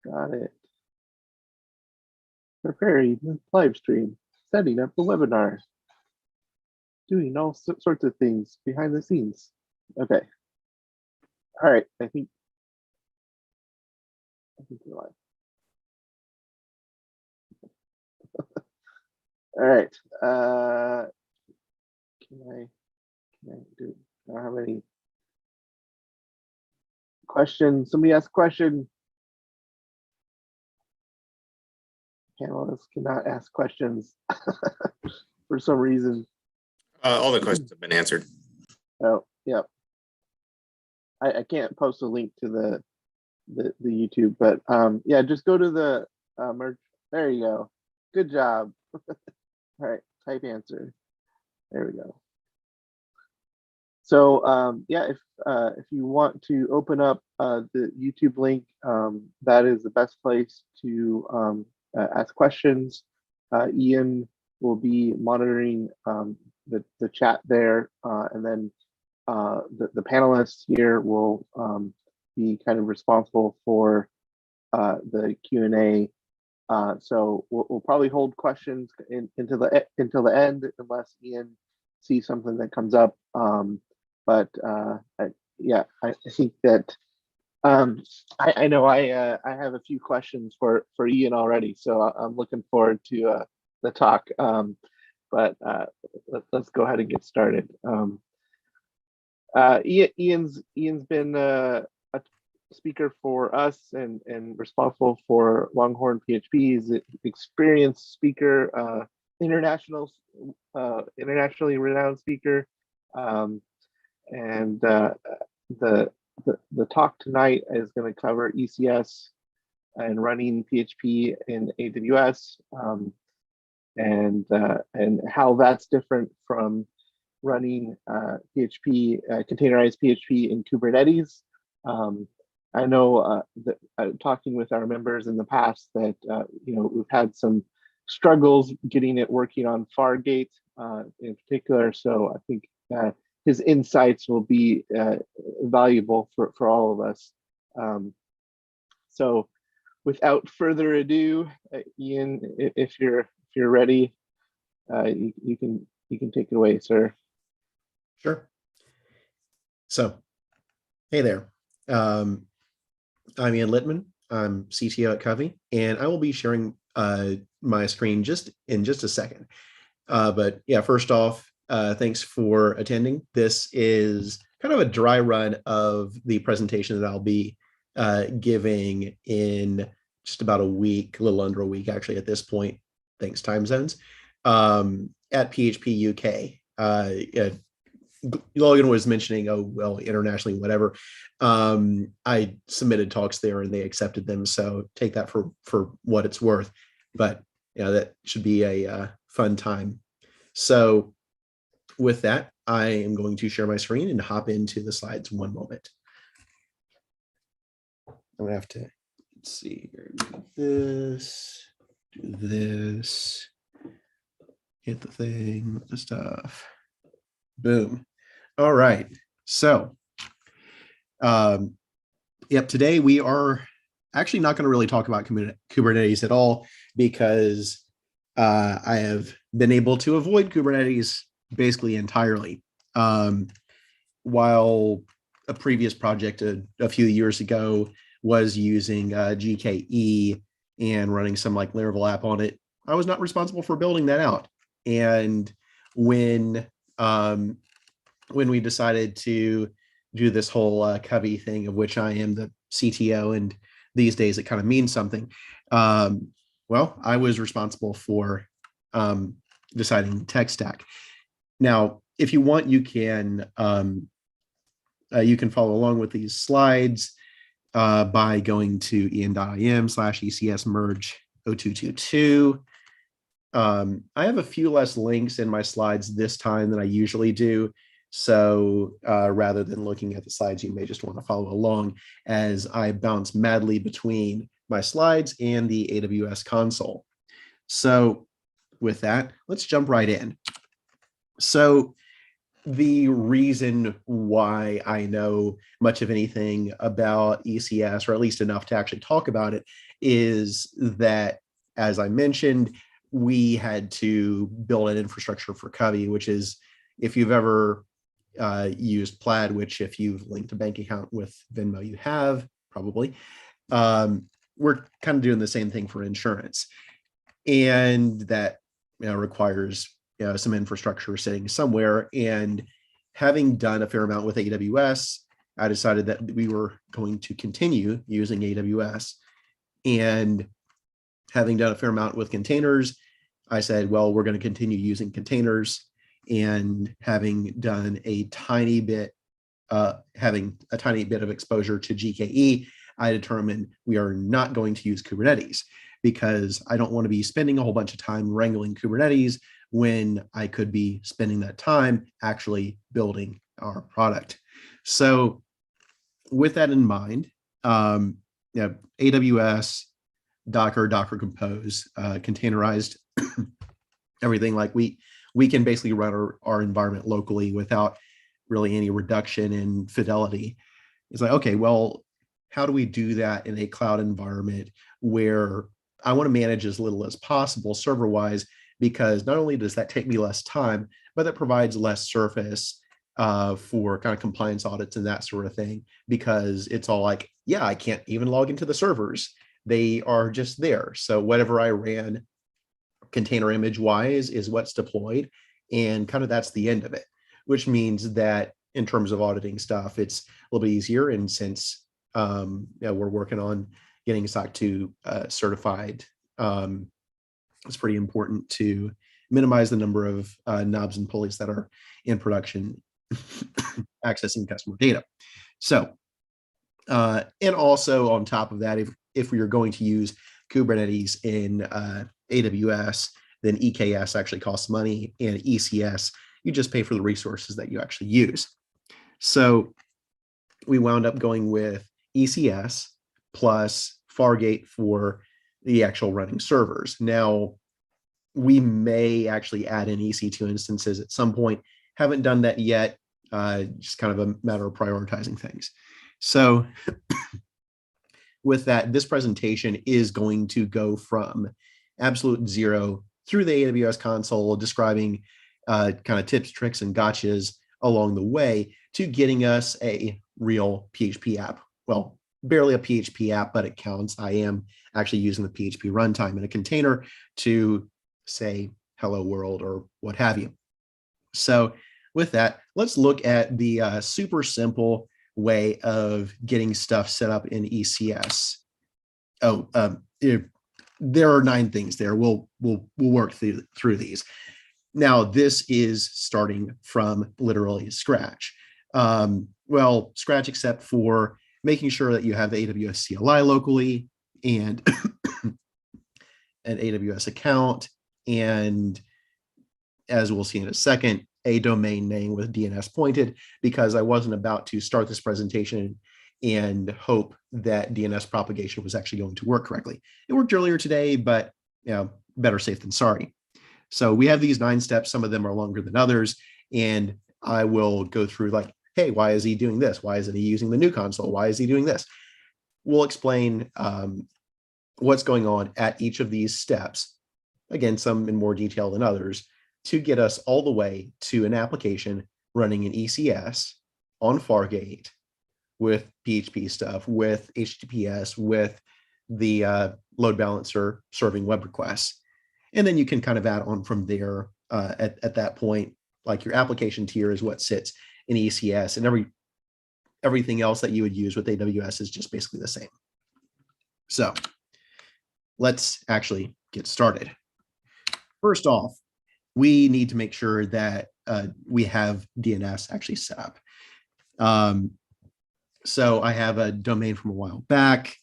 Got it. Preparing the live stream, setting up the webinar, doing all sorts of things behind the scenes. Okay. All right. I think we're live. All right. Can I do? I don't have any questions. Somebody ask a question. Panelists cannot ask questions for some reason. All the questions have been answered. Oh, yeah. I can't post a link to the YouTube, but yeah, just go to the merge. There you go. Good job. All right, type answer. There we go. So yeah, if you want to open up the YouTube link, that is the best place to ask questions. Ian will be monitoring the chat there, and then the panelists here will be kind of responsible for the Q&A. So we'll probably hold questions until the end, unless Ian sees something that comes up. But yeah, I think that I know I have a few questions for Ian already, so I'm looking forward to the talk. But let's go ahead and get started. Ian's been a speaker for us and responsible for Longhorn PHP. He's an experienced speaker, internationally renowned speaker. And the talk tonight is going to cover ECS and running PHP in AWS, and how that's different from running PHP, containerized PHP in Kubernetes. I know that talking with our members in the past that we've had some struggles getting it working on Fargate in particular. So I think his insights will be valuable for all of us. So without further ado, Ian, if you're ready, you can take it away, sir. Sure. So, hey there. I'm Ian Littman. I'm CTO at Covey, and I will be sharing my screen in just a second. But yeah, first off, thanks for attending. This is kind of a dry run of the presentation that I'll be giving in just about a week, a little under a week actually at this point, thanks time zones, at PHP UK. Logan was mentioning, oh, well, internationally, whatever. I submitted talks there and they accepted them. So take that for what it's worth. But yeah, that should be a fun time. So with that, I am going to share my screen and hop into the slides one moment. I'm gonna have to, let's see here, do this, hit the thing, the stuff, boom. All right, so, yep, today we are actually not going to really talk about Kubernetes at all, because I have been able to avoid Kubernetes basically entirely. While a previous project a few years ago was using GKE and running some like Laravel app on it, I was not responsible for building that out. And when we decided to do this whole Covey thing, of which I am the CTO, and these days it kind of means something. Well, I was responsible for deciding the tech stack. Now, if you want, you can follow along with these slides by going to ian.im/ECS merge 0222. I have a few less links in my slides this time than I usually do. So rather than looking at the slides, you may just want to follow along as I bounce madly between my slides and the AWS console. So with that, let's jump right in. So the reason why I know much of anything about ECS, or at least enough to actually talk about it, is that, as I mentioned, we had to build an infrastructure for Covey, which is, if you've ever used Plaid, which if you've linked a bank account with Venmo, you have probably, we're kind of doing the same thing for insurance. And that requires some infrastructure sitting somewhere. And having done a fair amount with AWS, I decided that we were going to continue using AWS. And having done a fair amount with containers, I said, well, we're going to continue using containers. And having done a tiny bit, of exposure to GKE, I determined we are not going to use Kubernetes, because I don't want to be spending a whole bunch of time wrangling Kubernetes when I could be spending that time actually building our product. So with that in mind, AWS, Docker Compose, containerized everything. Like we can basically run our environment locally without really any reduction in fidelity. It's like, okay, well, how do we do that in a cloud environment where I want to manage as little as possible server-wise, because not only does that take me less time, but that provides less surface for kind of compliance audits and that sort of thing, because it's all like, yeah, I can't even log into the servers. They are just there. So whatever I ran container image wise is what's deployed, and kind of that's the end of it, which means that in terms of auditing stuff, it's a little bit easier. And since we're working on getting SOC 2 certified, it's pretty important to minimize the number of knobs and pulleys that are in production accessing customer data. So, and also on top of that, if we are going to use Kubernetes in AWS, then EKS actually costs money, and ECS, you just pay for the resources that you actually use. So we wound up going with ECS plus Fargate for the actual running servers. Now, we may actually add in EC2 instances at some point. Haven't done that yet, just kind of a matter of prioritizing things. So with that, this presentation is going to go from absolute zero through the AWS console, describing kind of tips, tricks, and gotchas along the way to getting us a real PHP app. Well, barely a PHP app, but it counts. I am actually using the PHP runtime in a container to say hello world or what have you. So with that, let's look at the super simple way of getting stuff set up in ECS. There are 9 things there. We'll work through these. Now, this is starting from literally scratch. Well, scratch except for making sure that you have the AWS CLI locally and an AWS account, and as we'll see in a second, a domain name with DNS pointed, because I wasn't about to start this presentation and hope that DNS propagation was actually going to work correctly. It worked earlier today, but better safe than sorry. So we have these 9 steps. Some of them are longer than others, and I will go through like, hey, why is he doing this? Why isn't he using the new console? Why is he doing this? We'll explain what's going on at each of these steps. Again, some in more detail than others, to get us all the way to an application running in ECS on Fargate with PHP stuff, with HTTPS, with the load balancer serving web requests. And then you can kind of add on from there at that point. Like your application tier is what sits in ECS, and everything else that you would use with AWS is just basically the same. So let's actually get started. First off, we need to make sure that we have DNS actually set up. So I have a domain from a while back,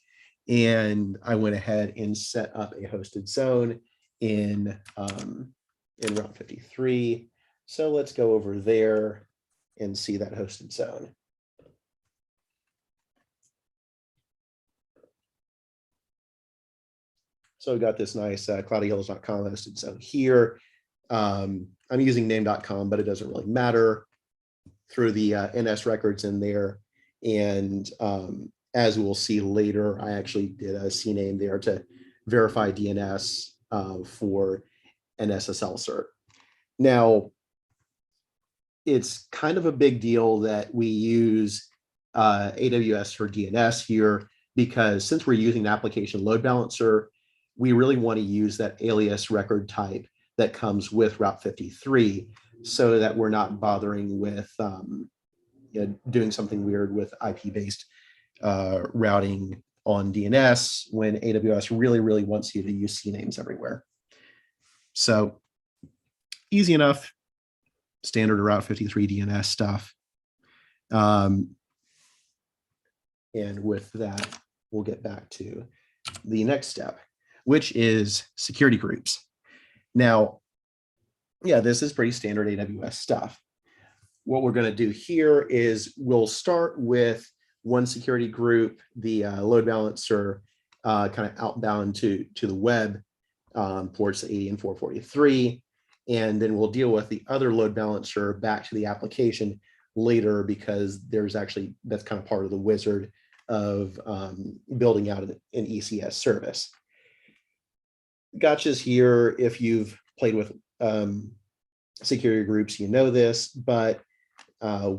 and I went ahead and set up a hosted zone in Route 53. So let's go over there and see that hosted zone. So we got this nice cloudyhills.com hosted zone here. I'm using name.com, but it doesn't really matter. through the NS records in there. And as we'll see later, I actually did a CNAME there to verify DNS for an SSL cert. Now, it's kind of a big deal that we use AWS for DNS here, because since we're using an application load balancer, we really want to use that alias record type that comes with Route 53 so that we're not bothering with doing something weird with IP-based routing on DNS when AWS really wants you to use CNAMEs everywhere. So easy enough, standard Route 53 DNS stuff. And with that, we'll get back to the next step, which is security groups. Now, yeah, this is pretty standard AWS stuff. What we're going to do here is we'll start with one security group, the load balancer, kind of outbound to the web, ports 80 and 443. And then we'll deal with the other load balancer back to the application later, because there's actually, that's kind of part of the wizard of building out an ECS service. Gotchas here, if you've played with security groups, you know this, but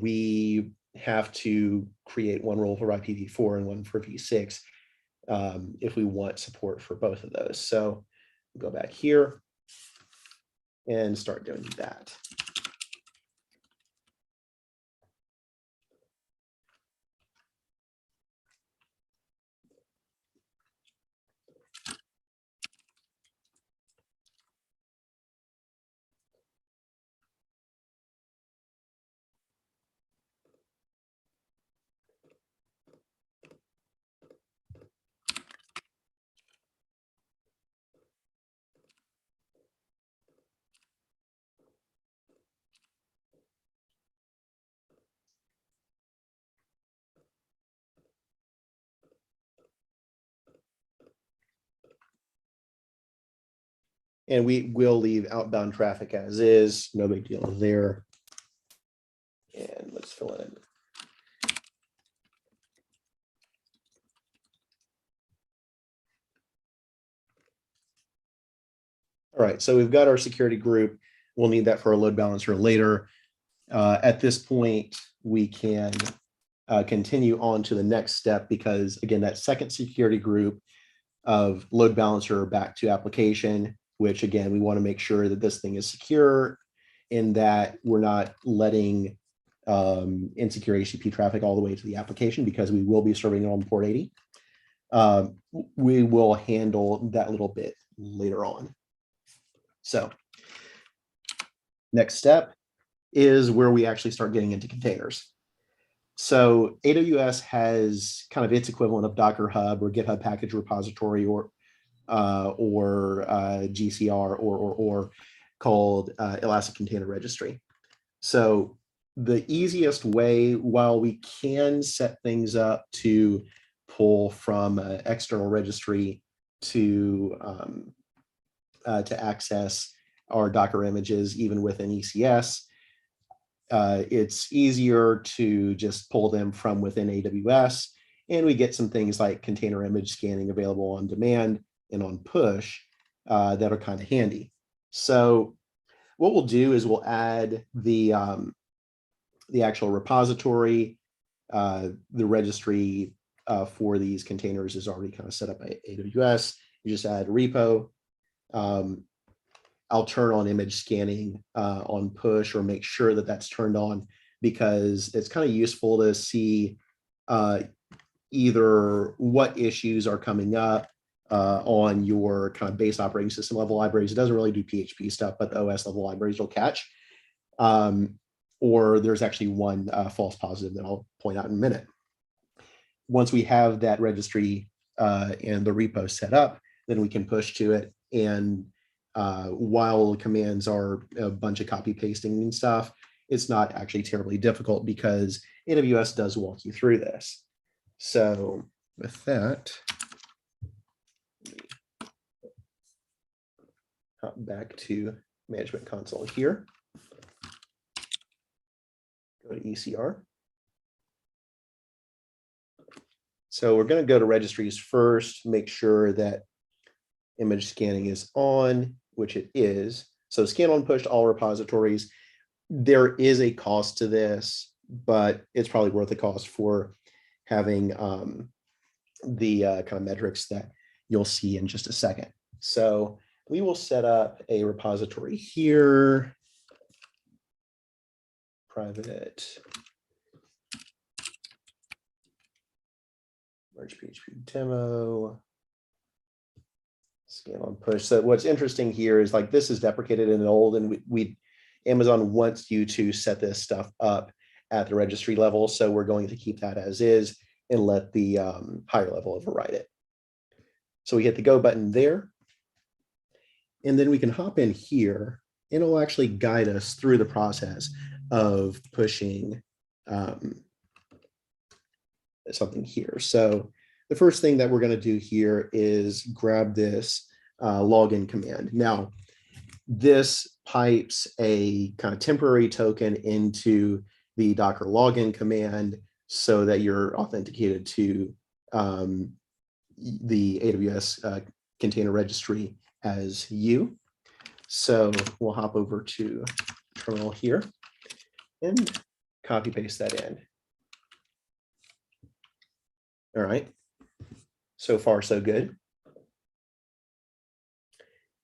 we have to create one role for IPv4 and one for v6 if we want support for both of those. So we'll go back here and start doing that. And we will leave outbound traffic as is, no big deal there. And let's fill it in. All right, so we've got our security group. We'll need that for a load balancer later. At this point, we can continue on to the next step, because again, that second security group of load balancer back to application, which again, we want to make sure that this thing is secure and that we're not letting insecure HTTP traffic all the way to the application, because we will be serving it on port 80. We will handle that little bit later on. So next step is where we actually start getting into containers. So AWS has kind of its equivalent of Docker Hub or GitHub Package Repository or GCR or called Elastic Container Registry. So the easiest way, while we can set things up to pull from an external registry to access our Docker images, even within ECS, it's easier to just pull them from within AWS, and we get some things like container image scanning available on demand and on push that are kind of handy. So what we'll do is we'll add the actual repository. The registry for these containers is already kind of set up by AWS. You just add repo. I'll turn on image scanning on push, or make sure that that's turned on, because it's kind of useful to see either what issues are coming up on your kind of base operating system level libraries. It doesn't really do PHP stuff, but the OS level libraries will catch. Or there's actually one false positive that I'll point out in a minute. Once we have that registry and the repo set up, then we can push to it. And while the commands are a bunch of copy pasting and stuff, it's not actually terribly difficult, because AWS does walk you through this. So with that, hop back to Management Console here. Go to ECR. So we're going to go to registries first, make sure that image scanning is on, which it is. So scan on push to all repositories. There is a cost to this, but it's probably worth the cost for having the kind of metrics that you'll see in just a second. So we will set up a repository here. Private MergePHP demo. Scan on push. So what's interesting here is like this is deprecated in an old, and Amazon wants you to set this stuff up at the registry level. So we're going to keep that as is and let the higher level override it. So we hit the go button there. And then we can hop in here and it'll actually guide us through the process of pushing something here. So the first thing that we're going to do here is grab this login command. Now, this pipes a kind of temporary token into the Docker login command so that you're authenticated to the AWS container registry as you. So we'll hop over to terminal here and copy paste that in. All right. So far, so good.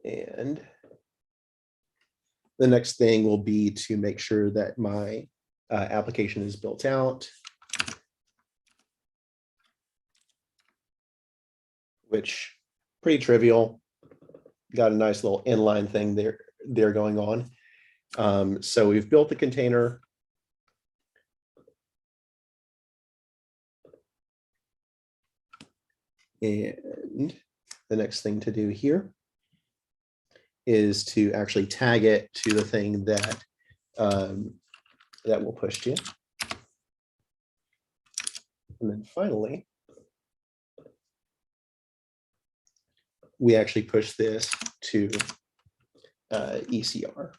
And the next thing will be to make sure that my application is built out, which pretty trivial. Got a nice little inline thing there going on. So we've built the container. And the next thing to do here is to actually tag it to the thing that that will push to. And then finally, we actually push this to ECR.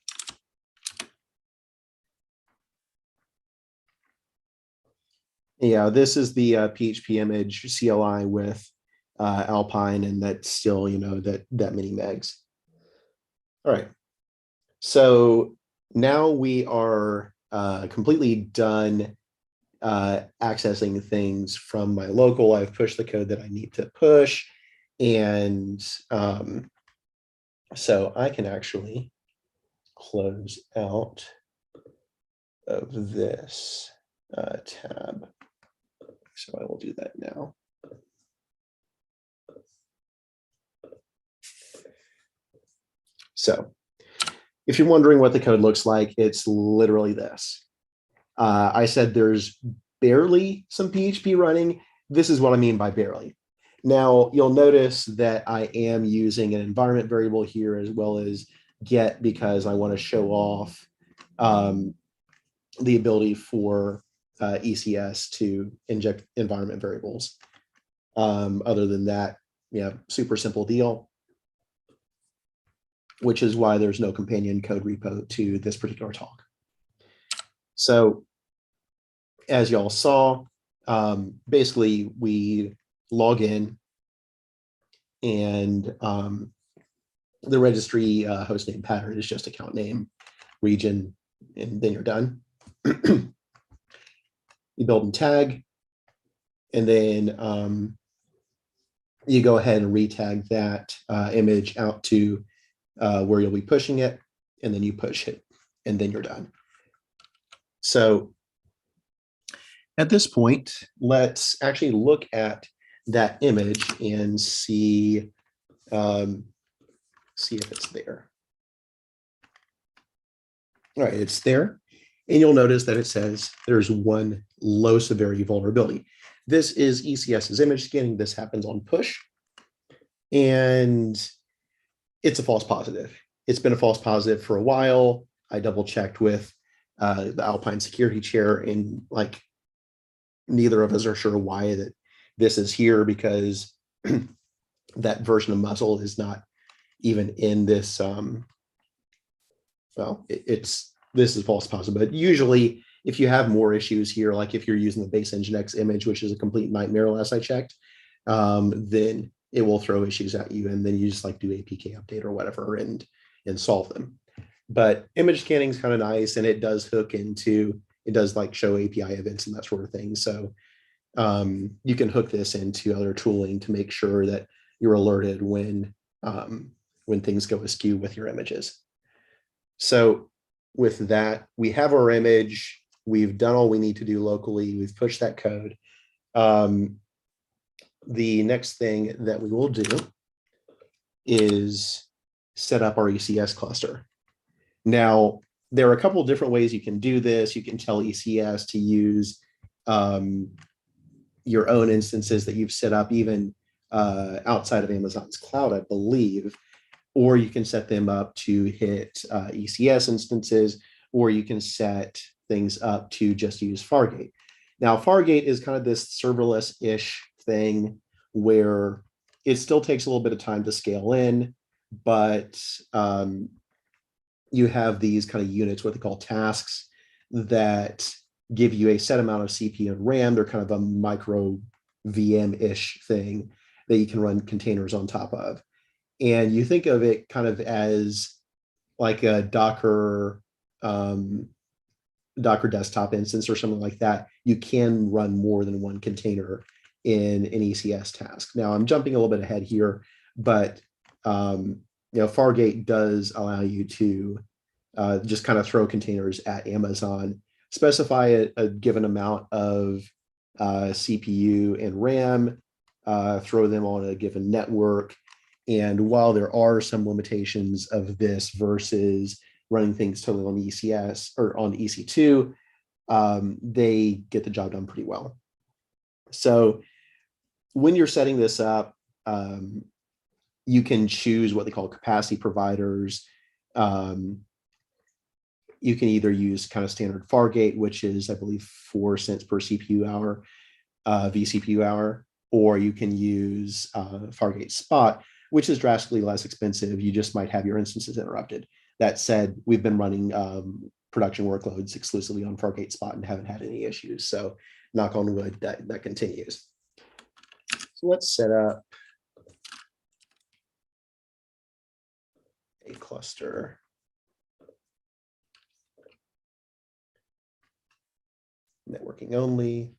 Yeah, this is the PHP image CLI with Alpine, and that's still, you know, that many megs. All right, so now we are completely done accessing things from my local. I've pushed the code that I need to push, and so I can actually close out of this tab. So I will do that now. So if you're wondering what the code looks like, it's literally this. I said there's barely some PHP running. This is what I mean by barely. Now, you'll notice that I am using an environment variable here as well as get, because I want to show off the ability for ECS to inject environment variables. Other than that, yeah, super simple deal, which is why there's no companion code repo to this particular talk. So as y'all saw, basically we log in, and the registry hostname pattern is just account name, region, and then you're done. You build and tag, and then you go ahead and retag that image out to where you'll be pushing it, and then you push it, and then you're done. So at this point, let's actually look at that image and see if it's there. All right, it's there. And you'll notice that it says there's one low severity vulnerability. This is ECS's image scanning. This happens on push. And it's a false positive. It's been a false positive for a while. I double checked with the Alpine security chair, and like neither of us are sure why that this is here, because that version of Muzzle is not even in this. Well, this is false positive, but usually if you have more issues here, like if you're using the base Nginx image, which is a complete nightmare last I checked, then it will throw issues at you, and then you just like do APK update or whatever and solve them. But image scanning is kind of nice, and it does hook into, it does like show API events and that sort of thing. So you can hook this into other tooling to make sure that you're alerted when things go askew with your images. So with that, we have our image. We've done all we need to do locally. We've pushed that code. The next thing that we will do is set up our ECS cluster. Now, there are a couple of different ways you can do this. You can tell ECS to use your own instances that you've set up, even outside of Amazon's cloud, I believe, or you can set them up to hit ECS instances, or you can set things up to just use Fargate. Now, Fargate is kind of this serverless-ish thing where it still takes a little bit of time to scale in, but you have these kind of units, what they call tasks, that give you a set amount of CPU and RAM. They're kind of a micro VM-ish thing that you can run containers on top of. And you think of it kind of as like a Docker desktop instance or something like that. You can run more than one container in an ECS task. Now, I'm jumping a little bit ahead here, but Fargate does allow you to just kind of throw containers at Amazon, specify a given amount of CPU and RAM, throw them on a given network. And while there are some limitations of this versus running things totally on ECS or on EC2, they get the job done pretty well. So when you're setting this up, you can choose what they call capacity providers. You can either use kind of standard Fargate, which is, I believe, 4 cents per CPU hour, vCPU hour, or you can use Fargate Spot, which is drastically less expensive. You just might have your instances interrupted. That said, we've been running production workloads exclusively on Fargate Spot and haven't had any issues. So knock on wood, that continues. So let's set up a cluster. Networking only.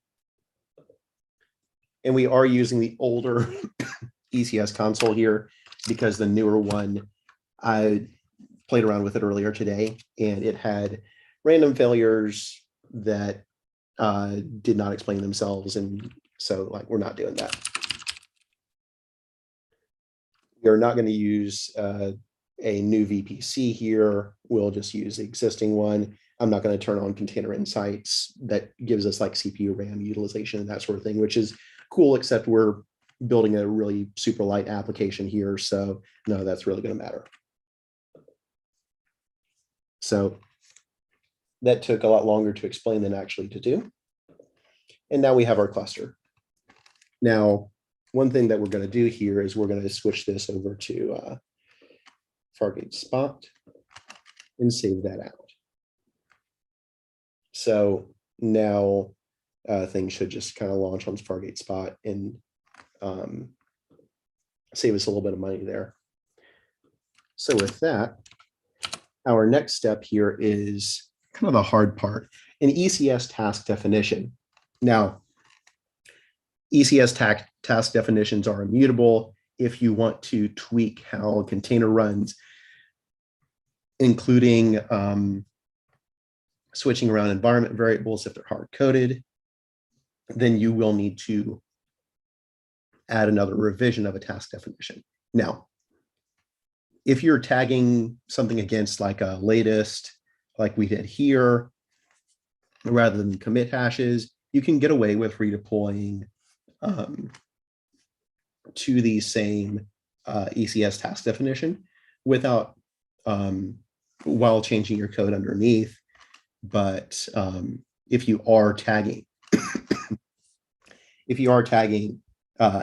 And we are using the older ECS console here because the newer one, I played around with it earlier today, and it had random failures that did not explain themselves. And so like, we're not doing that. We're not going to use a new VPC here. We'll just use the existing one. I'm not going to turn on container insights that gives us like CPU RAM utilization and that sort of thing, which is cool, except we're building a really super light application here. So no, that's really going to matter. So that took a lot longer to explain than actually to do. And now we have our cluster. Now, one thing that we're going to do here is we're going to switch this over to Fargate Spot and save that out. So now things should just kind of launch on Fargate Spot and save us a little bit of money there. So with that, our next step here is kind of the hard part, an ECS task definition. Now, ECS task definitions are immutable. If you want to tweak how a container runs, including switching around environment variables if they're hard-coded, then you will need to add another revision of a task definition. Now, if you're tagging something against like a latest, like we did here, rather than commit hashes, you can get away with redeploying to the same ECS task definition without, while changing your code underneath. But if you are tagging,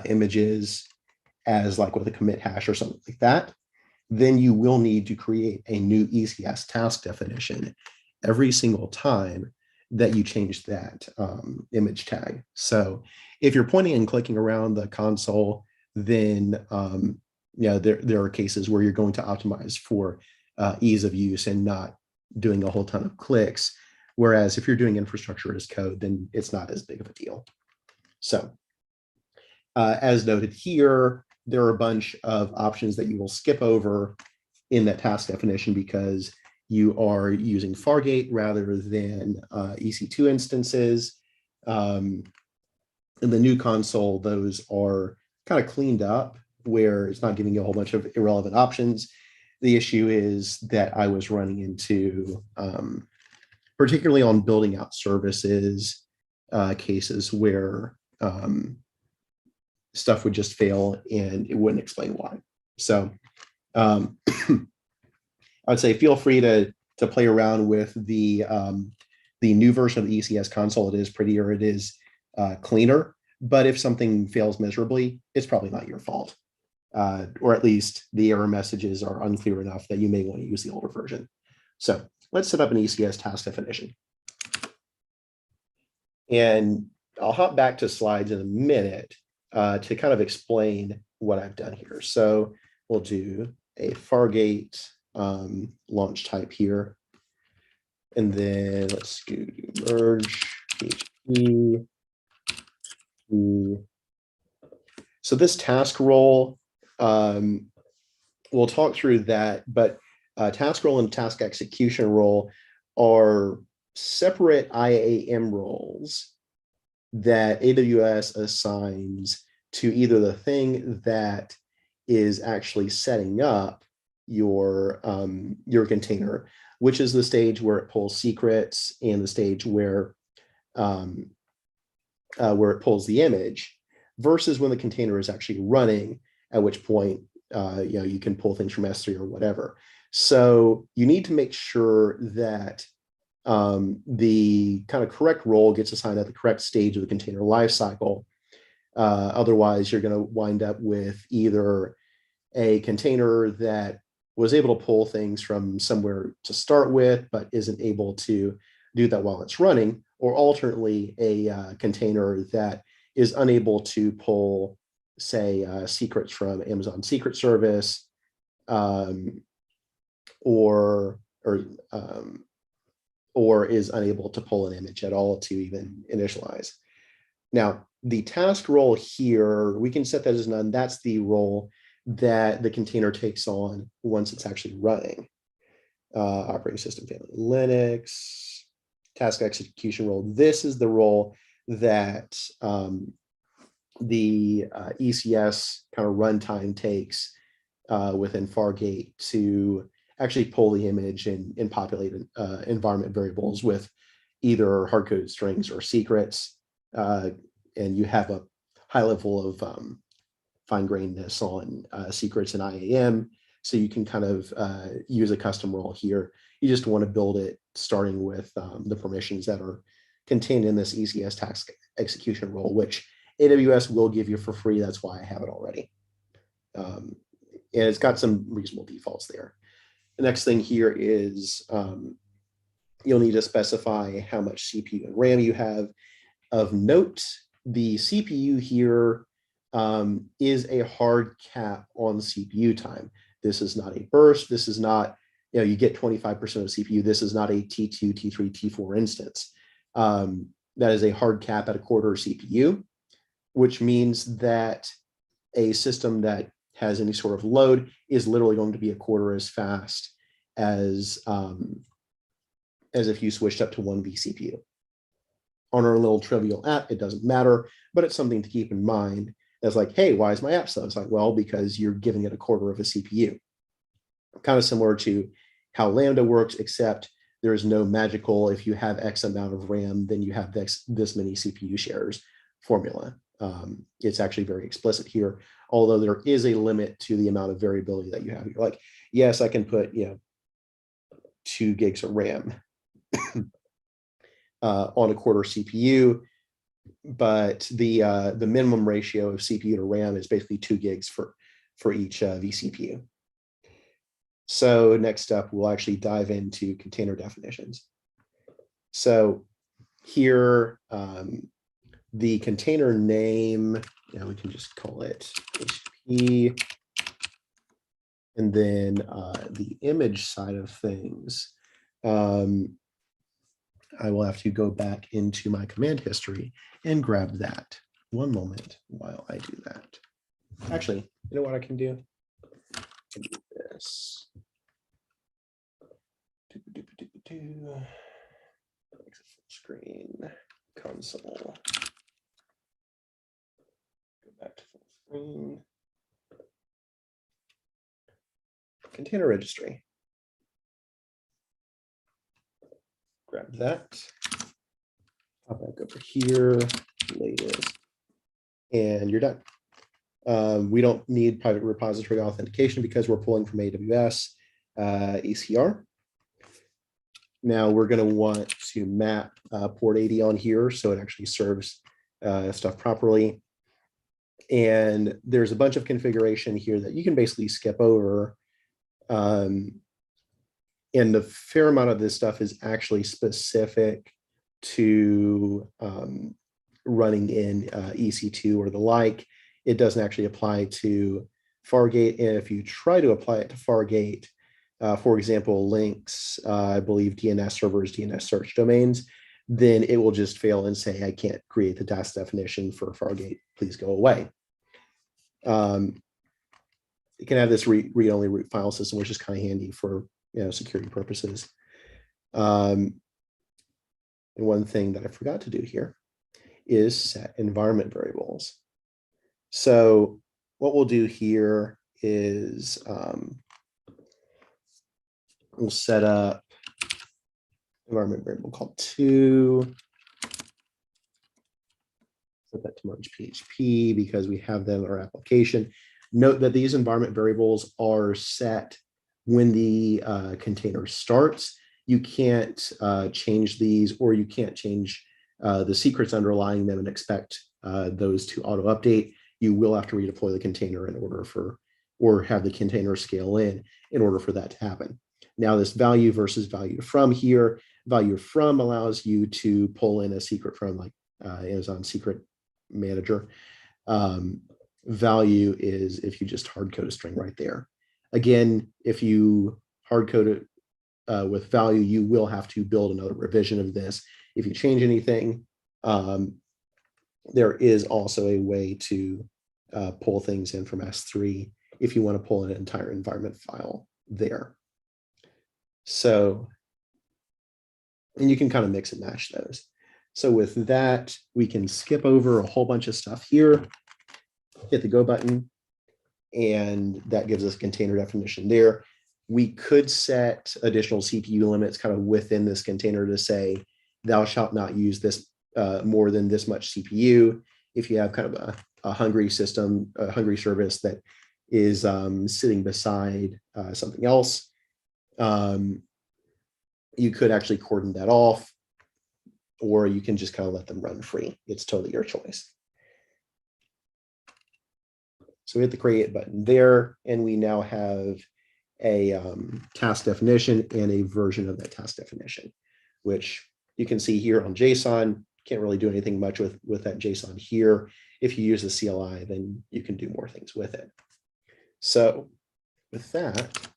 images as like with a commit hash or something like that, then you will need to create a new ECS task definition every single time that you change that image tag. So if you're pointing and clicking around the console, then yeah, there are cases where you're going to optimize for ease of use and not doing a whole ton of clicks. Whereas if you're doing infrastructure as code, then it's not as big of a deal. So as noted here, there are a bunch of options that you will skip over in that task definition because you are using Fargate rather than EC2 instances. In the new console, those are kind of cleaned up where it's not giving you a whole bunch of irrelevant options. The issue is that I was running into, particularly on building out services, cases where stuff would just fail and it wouldn't explain why. So I'd say feel free to play around with the new version of the ECS console. It is prettier, it is cleaner, but if something fails miserably, it's probably not your fault. Or at least the error messages are unclear enough that you may want to use the older version. So let's set up an ECS task definition. And I'll hop back to slides in a minute to kind of explain what I've done here. So we'll do a Fargate launch type here. And then let's do merge PHP. So this task role, we'll talk through that, but task role and task execution role are separate IAM roles that AWS assigns to either the thing that is actually setting up your container, which is the stage where it pulls secrets and the stage where it pulls the image, versus when the container is actually running, at which point you can pull things from S3 or whatever. So you need to make sure that the kind of correct role gets assigned at the correct stage of the container lifecycle. Otherwise, you're going to wind up with either a container that was able to pull things from somewhere to start with, but isn't able to do that while it's running, or alternately a container that is unable to pull, say, secrets from Amazon Secret Service, or is unable to pull an image at all to even initialize. Now, the task role here, we can set that as none. That's the role that the container takes on once it's actually running. Operating system family Linux, task execution role. This is the role that the ECS kind of runtime takes within Fargate to actually pull the image and populate environment variables with either hard-coded strings or secrets. And you have a high level of fine-grainedness on secrets and IAM. So you can kind of use a custom role here. You just want to build it starting with the permissions that are contained in this ECS task execution role, which AWS will give you for free. That's why I have it already. And it's got some reasonable defaults there. The next thing here is you'll need to specify how much CPU and RAM you have. Of note, the CPU here is a hard cap on CPU time. This is not a burst. This is not, you get 25% of CPU. This is not a T2, T3, T4 instance. That is a hard cap at a quarter CPU, which means that a system that has any sort of load is literally going to be a quarter as fast as if you switched up to 1 vCPU. On our little trivial app, it doesn't matter, but it's something to keep in mind. That's like, hey, why is my app slow? It's like, well, because you're giving it a quarter of a CPU. Kind of similar to how Lambda works, except there is no magical, if you have X amount of RAM, then you have this many CPU shares formula. It's actually very explicit here, although there is a limit to the amount of variability that you have. You're like, yes, I can put 2 gigs of RAM on a quarter CPU, but the minimum ratio of CPU to RAM is basically 2 gigs for each vCPU. So next up, we'll actually dive into container definitions. So here, the container name, we can just call it PHP. And then the image side of things, I will have to go back into my command history and grab that. One moment while I do that. Actually, you know what I can do? I can do this. Full screen console. Go back to full screen. Container registry. Grab that. Pop back over here, latest, and you're done. We don't need private repository authentication because we're pulling from AWS ECR. Now we're going to want to map port 80 on here so it actually serves stuff properly. And there's a bunch of configuration here that you can basically skip over. And a fair amount of this stuff is actually specific to running in EC2 or the like. It doesn't actually apply to Fargate. And if you try to apply it to Fargate, for example, links, I believe DNS servers, DNS search domains, then it will just fail and say, I can't create the task definition for Fargate. Please go away. You can have this read-only root file system, which is kind of handy for security purposes. And one thing that I forgot to do here is set environment variables. So what we'll do here is we'll set up environment variable called 2. Set that to MergePHP because we have them in our application. Note that these environment variables are set when the container starts. You can't change these, or you can't change the secrets underlying them and expect those to auto update. You will have to redeploy the container in order for, or have the container scale in order for that to happen. Now this value versus value from here, value from allows you to pull in a secret from like Amazon Secret Manager. Value is if you just hard code a string right there. Again, if you hard code it with value, you will have to build another revision of this. If you change anything, there is also a way to pull things in from S3 if you want to pull in an entire environment file there. So, and you can kind of mix and match those. So with that, we can skip over a whole bunch of stuff here, hit the go button, and that gives us a container definition there. We could set additional CPU limits kind of within this container to say, thou shalt not use this more than this much CPU. If you have kind of a hungry system, a hungry service that is sitting beside something else, you could actually cordon that off, or you can just kind of let them run free. It's totally your choice. So we hit the create button there, and we now have a task definition and a version of that task definition, which you can see here on JSON. Can't really do anything much with that JSON here. If you use the CLI, then you can do more things with it. So with that,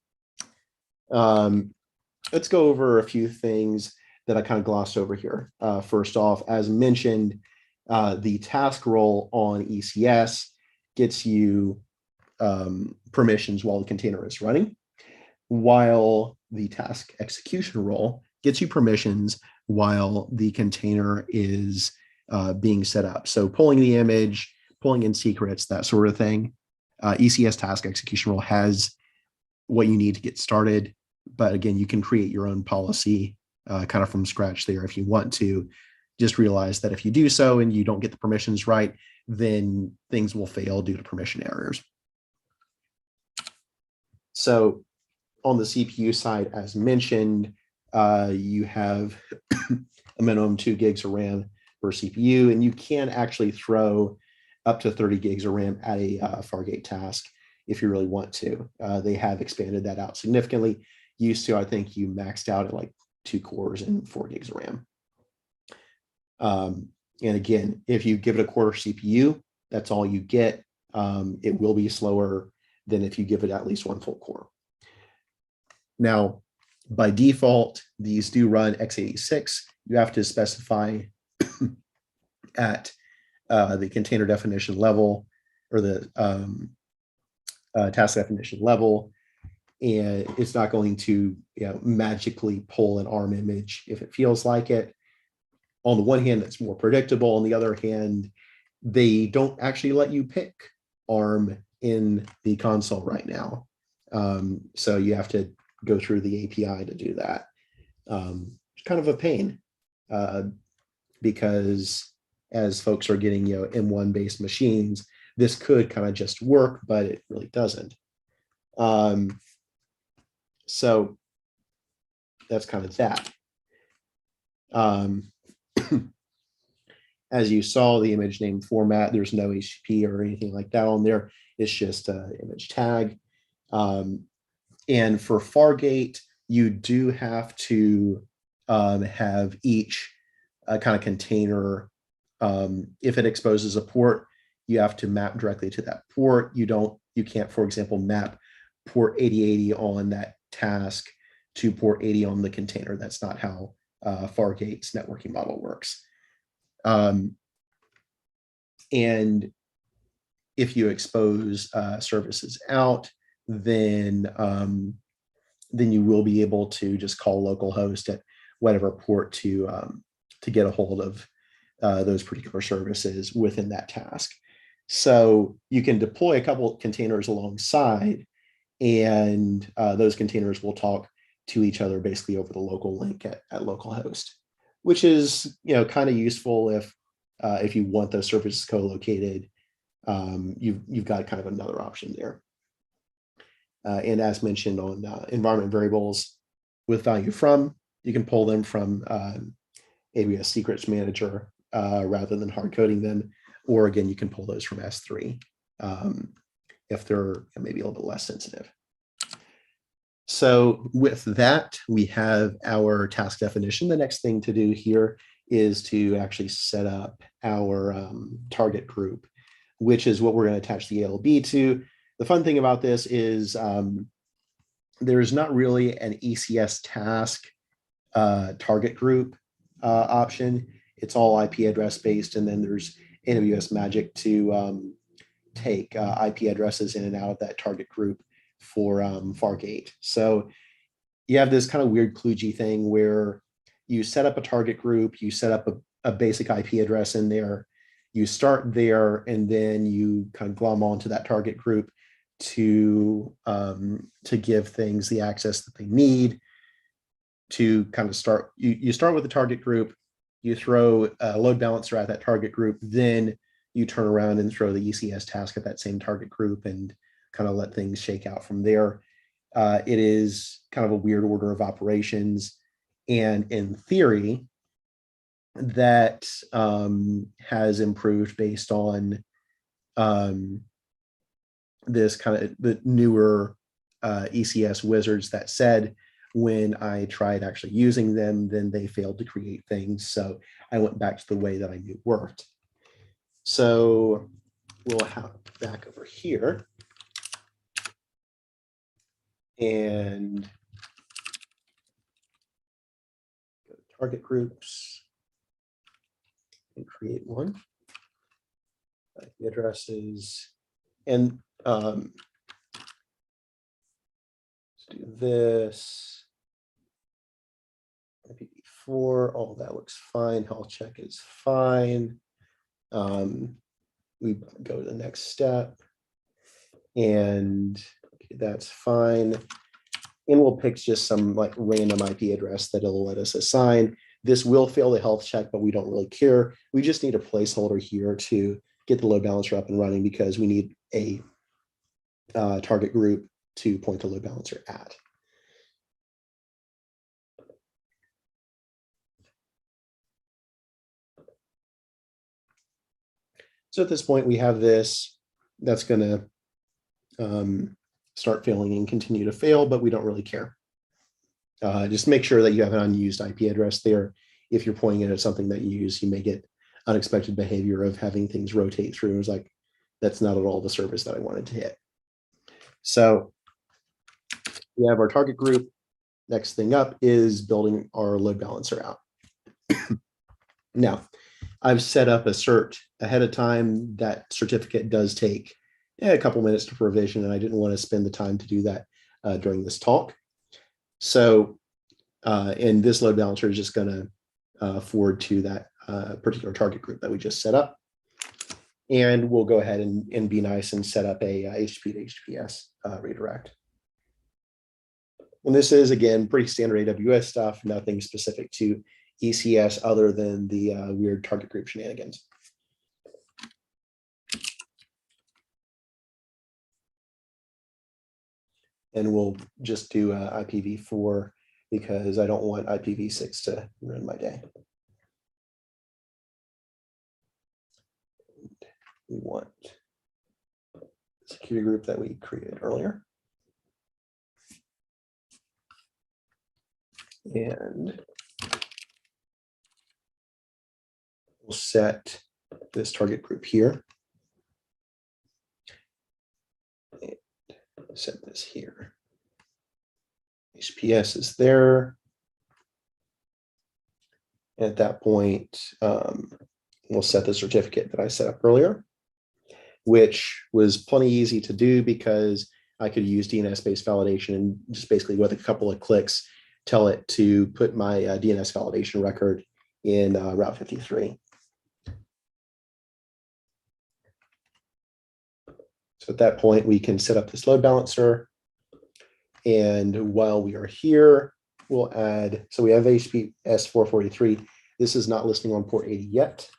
let's go over a few things that I kind of glossed over here. First off, as mentioned, the task role on ECS gets you permissions while the container is running, while the task execution role gets you permissions while the container is being set up. So pulling the image, pulling in secrets, that sort of thing. ECS task execution role has what you need to get started. But again, you can create your own policy kind of from scratch there if you want to. Just realize that if you do so and you don't get the permissions right, then things will fail due to permission errors. So on the CPU side, as mentioned, you have a minimum 2 gigs of RAM per CPU, and you can actually throw up to 30 gigs of RAM at a Fargate task if you really want to. They have expanded that out significantly. Used to, I think you maxed out at like 2 cores and 4 gigs of RAM. And again, if you give it a quarter CPU, that's all you get. It will be slower than if you give it at least one full core. Now, by default, these do run x86. You have to specify at the container definition level or the task definition level, and it's not going to magically pull an ARM image if it feels like it. On the one hand, that's more predictable. On the other hand, they don't actually let you pick ARM in the console right now. So you have to go through the API to do that. It's kind of a pain because as folks are getting M1 based machines, this could kind of just work, but it really doesn't. So that's kind of that. As you saw, the image name format, there's no HTTP or anything like that on there. It's just an image tag. And for Fargate, you do have to have each kind of container. If it exposes a port, you have to map directly to that port. You can't, for example, map port 8080 on that task to port 80 on the container. That's not how Fargate's networking model works. And if you expose services out, then you will be able to just call localhost at whatever port to get a hold of those particular services within that task. So you can deploy a couple of containers alongside, and those containers will talk to each other basically over the local link at localhost, which is kind of useful if you want those services co-located. You've got kind of another option there. And as mentioned on environment variables with value from, you can pull them from AWS Secrets Manager rather than hard coding them. Or again, you can pull those from S3 if they're maybe a little bit less sensitive. So with that, we have our task definition. The next thing to do here is to actually set up our target group, which is what we're going to attach the ALB to. The fun thing about this is there's not really an ECS task target group option. It's all IP address based, and then there's AWS magic to take IP addresses in and out of that target group for Fargate. So you have this kind of weird kludgy thing where you set up a target group, you set up a basic IP address in there, you start there, and then you kind of glom onto that target group to give things the access that they need to kind of start. You start with the target group, you throw a load balancer at that target group, then you turn around and throw the ECS task at that same target group and kind of let things shake out from there. It is kind of a weird order of operations. And in theory, that has improved based on this kind of the newer ECS wizards that said when I tried actually using them, then they failed to create things. So I went back to the way that I knew worked. So we'll have back over here. And go to target groups and create one. IP addresses. And let's do this. IPv4, all that looks fine. Health check is fine. We go to the next step, and okay, that's fine. And we'll pick just some like random IP address that it'll let us assign. This will fail the health check, but we don't really care. We just need a placeholder here to get the load balancer up and running because we need a target group to point the load balancer at. So at this point, we have this that's going to start failing and continue to fail, but we don't really care. Just make sure that you have an unused IP address there if you're pointing it at something that you use, you may get unexpected behavior of having things rotate through. It was like, that's not at all the service that I wanted to hit. So we have our target group. Next thing up is building our load balancer out. Now, I've set up a cert ahead of time. That certificate does take a couple minutes to provision, and I didn't want to spend the time to do that during this talk. So, and this load balancer is just going to forward to that particular target group that we just set up. And we'll go ahead and be nice and set up a HTTP to HTTPS redirect. And this is, again, pretty standard AWS stuff, nothing specific to ECS other than the weird target group shenanigans. And we'll just do IPv4 because I don't want IPv6 to ruin my day. We want the security group that we created earlier. And we'll set this target group here. And set this here. HPS is there. At that point, we'll set the certificate that I set up earlier, which was plenty easy to do because I could use DNS-based validation and just basically with a couple of clicks, tell it to put my DNS validation record in Route 53. So at that point, we can set up this load balancer. And while we are here, we'll add, so we have HTTPS 443. This is not listening on port 80 yet.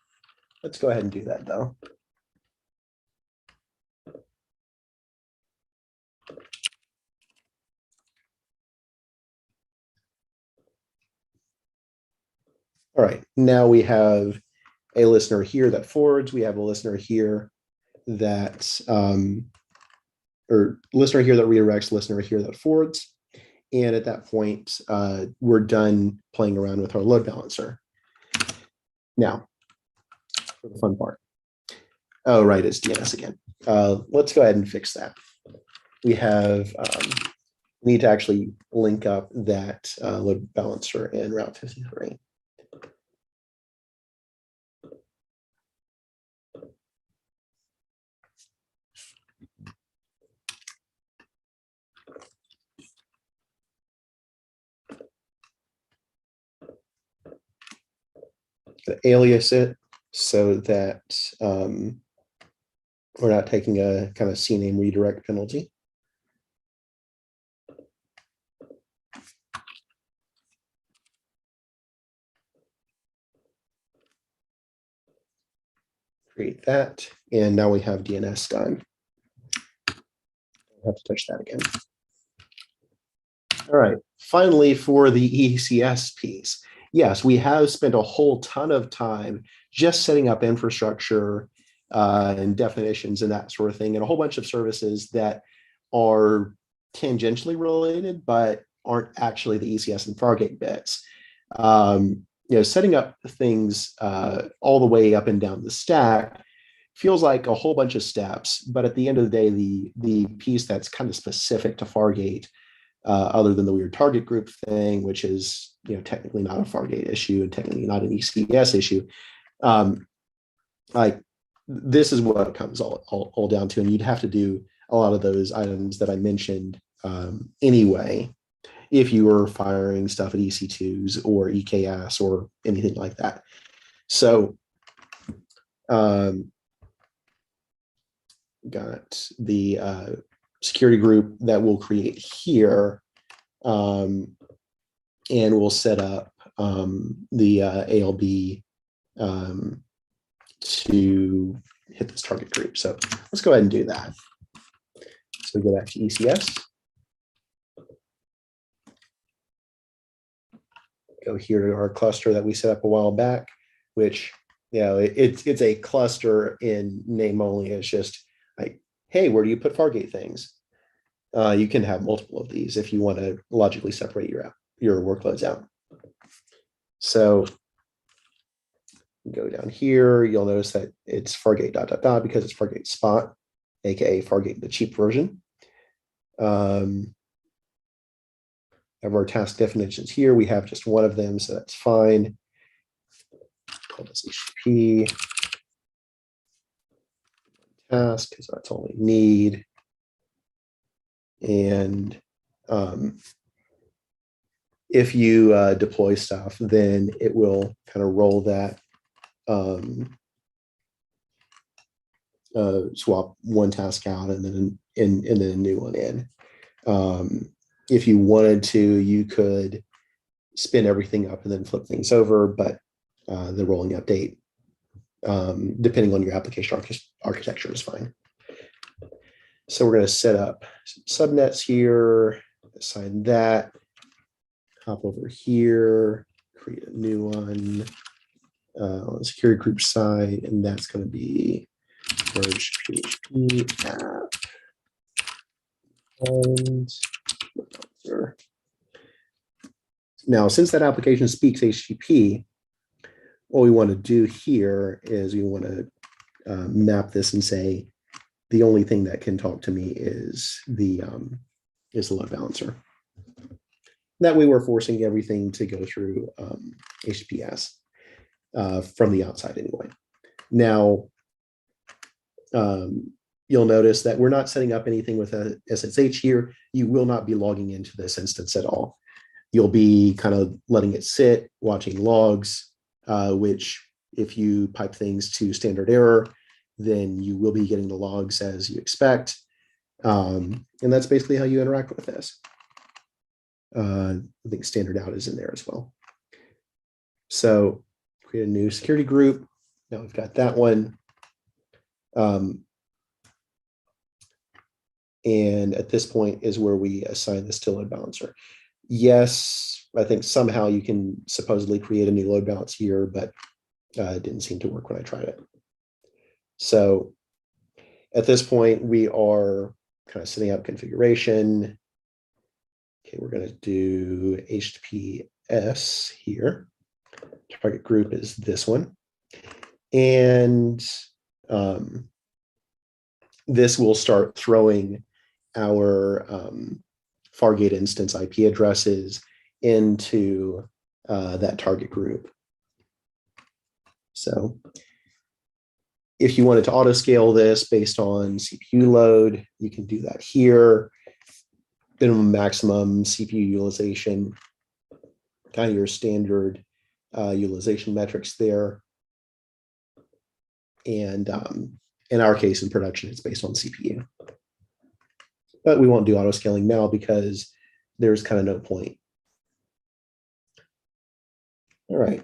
Let's go ahead and do that though. All right, now we have a listener here that forwards. We have a listener here that, or listener here that redirects, listener here that forwards. And at that point, we're done playing around with our load balancer. Now, for the fun part. Oh, right, it's DNS again. Let's go ahead and fix that. We have, we need to actually link up that load balancer in Route 53. To alias it so that we're not taking a kind of CNAME redirect penalty. Create that, and now we have DNS done. I have to touch that again. All right, finally for the ECS piece. Yes, we have spent a whole ton of time just setting up infrastructure and definitions and that sort of thing, and a whole bunch of services that are tangentially related, but aren't actually the ECS and Fargate bits. You know, setting up things all the way up and down the stack feels like a whole bunch of steps, but at the end of the day, the piece that's kind of specific to Fargate, other than the weird target group thing, which is, you know, technically not a Fargate issue and technically not an ECS issue. Like this is what it comes all down to, and you'd have to do a lot of those items that I mentioned anyway, if you were firing stuff at EC2s or EKS or anything like that. So got the security group that we'll create here, and we'll set up the ALB to hit this target group. So let's go ahead and do that. So we go back to ECS. Go here to our cluster that we set up a while back, which, you know, it's a cluster in name only. It's just like, hey, where do you put Fargate things? You can have multiple of these if you want to logically separate your workloads out. So Go down here, you'll notice that it's Fargate ... because it's Fargate Spot, aka Fargate, the cheap version. Of our task definitions here, we have just one of them, so that's fine. Call this HTTP task because that's all we need. And if you deploy stuff, then it will kind of roll that, swap one task out and then then a new one in. If you wanted to, you could spin everything up and then flip things over, but the rolling update, depending on your application architecture, is fine. So we're going to set up some subnets here, assign that, hop over here, create a new one on the security group side, and that's going to be MergePHP app. And now, since that application speaks HTTP, what we want to do here is we want to map this and say the only thing that can talk to me is the load balancer. That way, we're forcing everything to go through HTTPS from the outside anyway. Now, you'll notice that we're not setting up anything with a SSH here. You will not be logging into this instance at all. You'll be kind of letting it sit, watching logs, which if you pipe things to standard error, then you will be getting the logs as you expect. And that's basically how you interact with this. I think standard out is in there as well. So create a new security group. Now we've got that one. And at this point is where we assign this to load balancer. Yes, I think somehow you can supposedly create a new load balance here, but it didn't seem to work when I tried it. So at this point, we are kind of setting up configuration. Okay, we're going to do HTTPS here. Target group is this one. And this will start throwing our Fargate instance IP addresses into that target group. So if you wanted to auto scale this based on CPU load, you can do that here. Minimum, maximum CPU utilization, kind of your standard utilization metrics there. And in our case, in production, it's based on CPU. But we won't do auto scaling now because there's kind of no point. All right.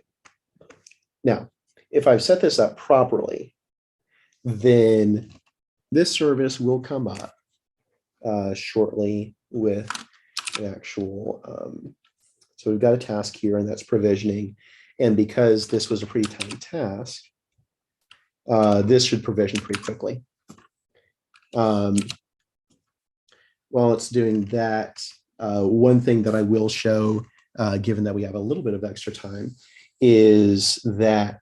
Now, if I've set this up properly, then this service will come up shortly with an actual, so we've got a task here, and that's provisioning. And because this was a pretty tiny task, this should provision pretty quickly. While it's doing that, one thing that I will show, given that we have a little bit of extra time, is that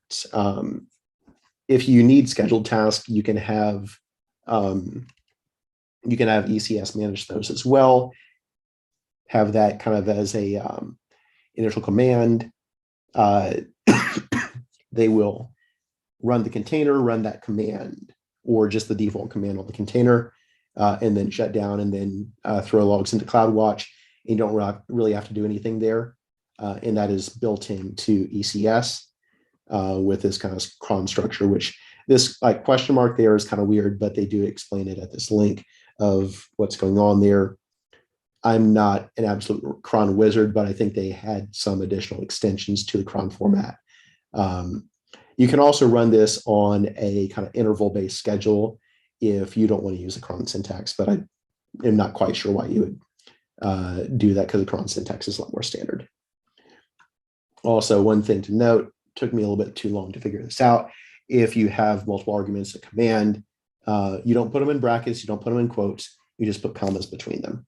if you need scheduled tasks, you can have ECS manage those as well. Have that kind of as a initial command. They will run the container, run that command, or just the default command on the container, and then shut down and then throw logs into CloudWatch. You don't really have to do anything there. And that is built into ECS with this kind of cron structure, which this like question mark there is kind of weird, but they do explain it at this link of what's going on there. I'm not an absolute cron wizard, but I think they had some additional extensions to the cron format. You can also run this on a kind of interval-based schedule if you don't want to use the cron syntax, but I am not quite sure why you would do that because the cron syntax is a lot more standard. Also, one thing to note, took me a little bit too long to figure this out. If you have multiple arguments, a command, you don't put them in brackets, you don't put them in quotes, you just put commas between them.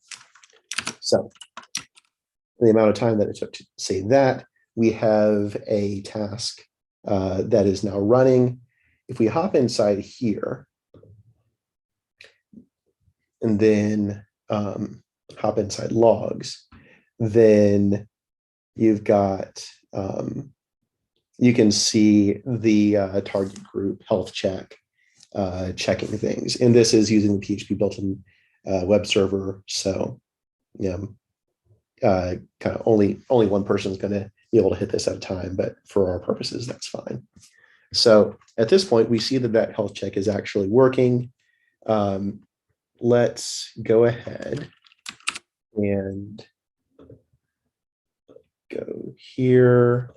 So the amount of time that it took to say that, we have a task that is now running. If we hop inside here and then hop inside logs, then you've got, you can see the target group health check, checking things. And this is using the PHP built-in web server. So, kind of only one person is going to be able to hit this at a time, but for our purposes, that's fine. So at this point, we see that that health check is actually working. Let's go ahead and go here.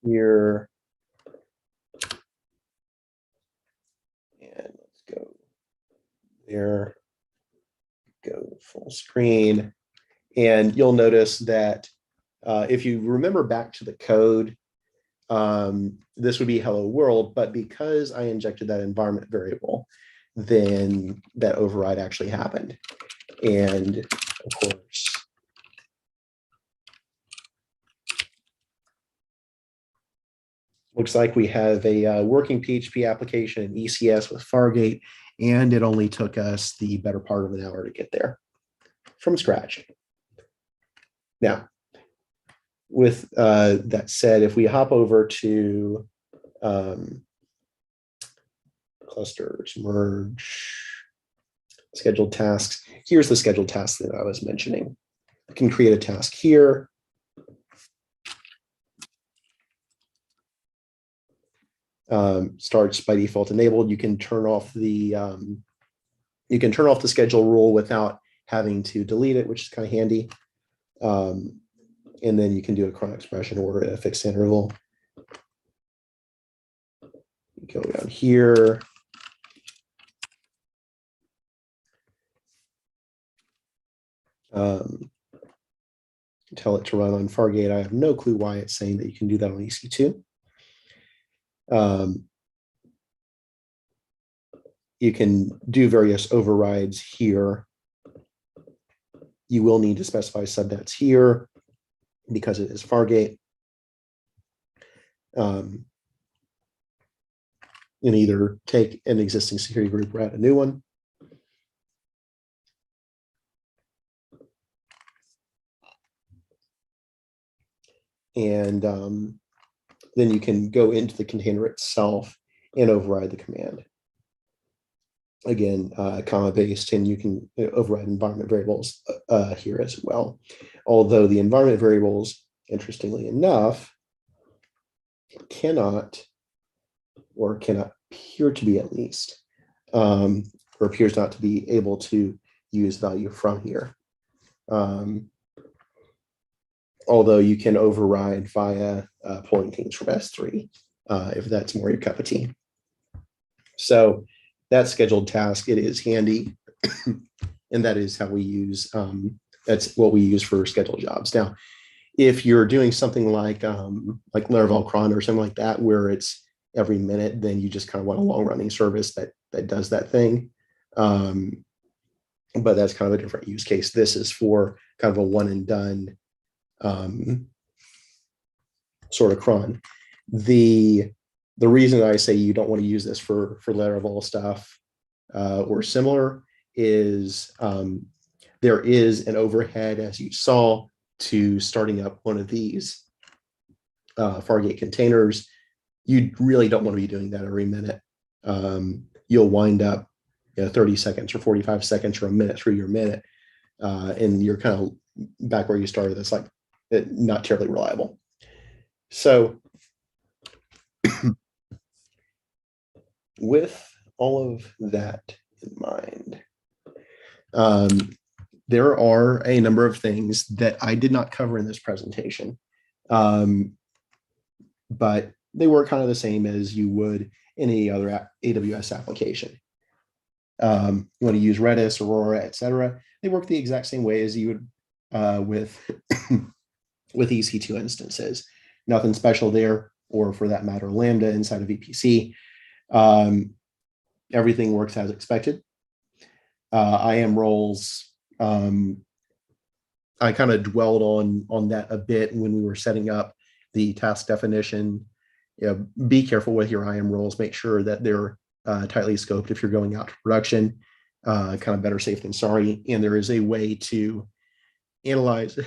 Here. And let's go there. Go full screen. And you'll notice that if you remember back to the code, this would be hello world, but because I injected that environment variable, then that override actually happened. And of course, looks like we have a working PHP application in ECS with Fargate, and it only took us the better part of an hour to get there from scratch. Now, with that said, if we hop over to clusters, merge, scheduled tasks, here's the scheduled task that I was mentioning. I can create a task here. Starts by default enabled. You can turn off the schedule rule without having to delete it, which is kind of handy. And then you can do a cron expression or a fixed interval. Go down here. Tell it to run on Fargate. I have no clue why it's saying that you can do that on EC2. You can do various overrides here. You will need to specify subnets here because it is Fargate. And either take an existing security group or add a new one. And then you can go into the container itself and override the command. Again, comma based, and you can override environment variables here as well. Although the environment variables, interestingly enough, cannot appear to be at least, or appears not to be able to use value from here. Although you can override via pulling things from S3 if that's more your cup of tea. So that scheduled task, it is handy, and that is how we use, that's what we use for scheduled jobs. Now, if you're doing something like Laravel cron or something like that, where it's every minute, then you just kind of want a long running service that does that thing. But that's kind of a different use case. This is for kind of a one and done sort of cron. The reason I say you don't want to use this for Laravel stuff or similar is there is an overhead, as you saw, to starting up one of these Fargate containers. You really don't want to be doing that every minute. You'll wind up 30 seconds or 45 seconds or a minute through your minute, and you're kind of back where you started. That's like not terribly reliable. So with all of that in mind, there are a number of things that I did not cover in this presentation, but they work kind of the same as you would in any other AWS application. You want to use Redis, Aurora, etc. They work the exact same way as you would with EC2 instances. Nothing special there, or for that matter, Lambda inside of VPC. Everything works as expected. IAM roles, I kind of dwelled on that a bit when we were setting up the task definition. Be careful with your IAM roles. Make sure that they're tightly scoped if you're going out to production. Kind of better safe than sorry. And there is a way to analyze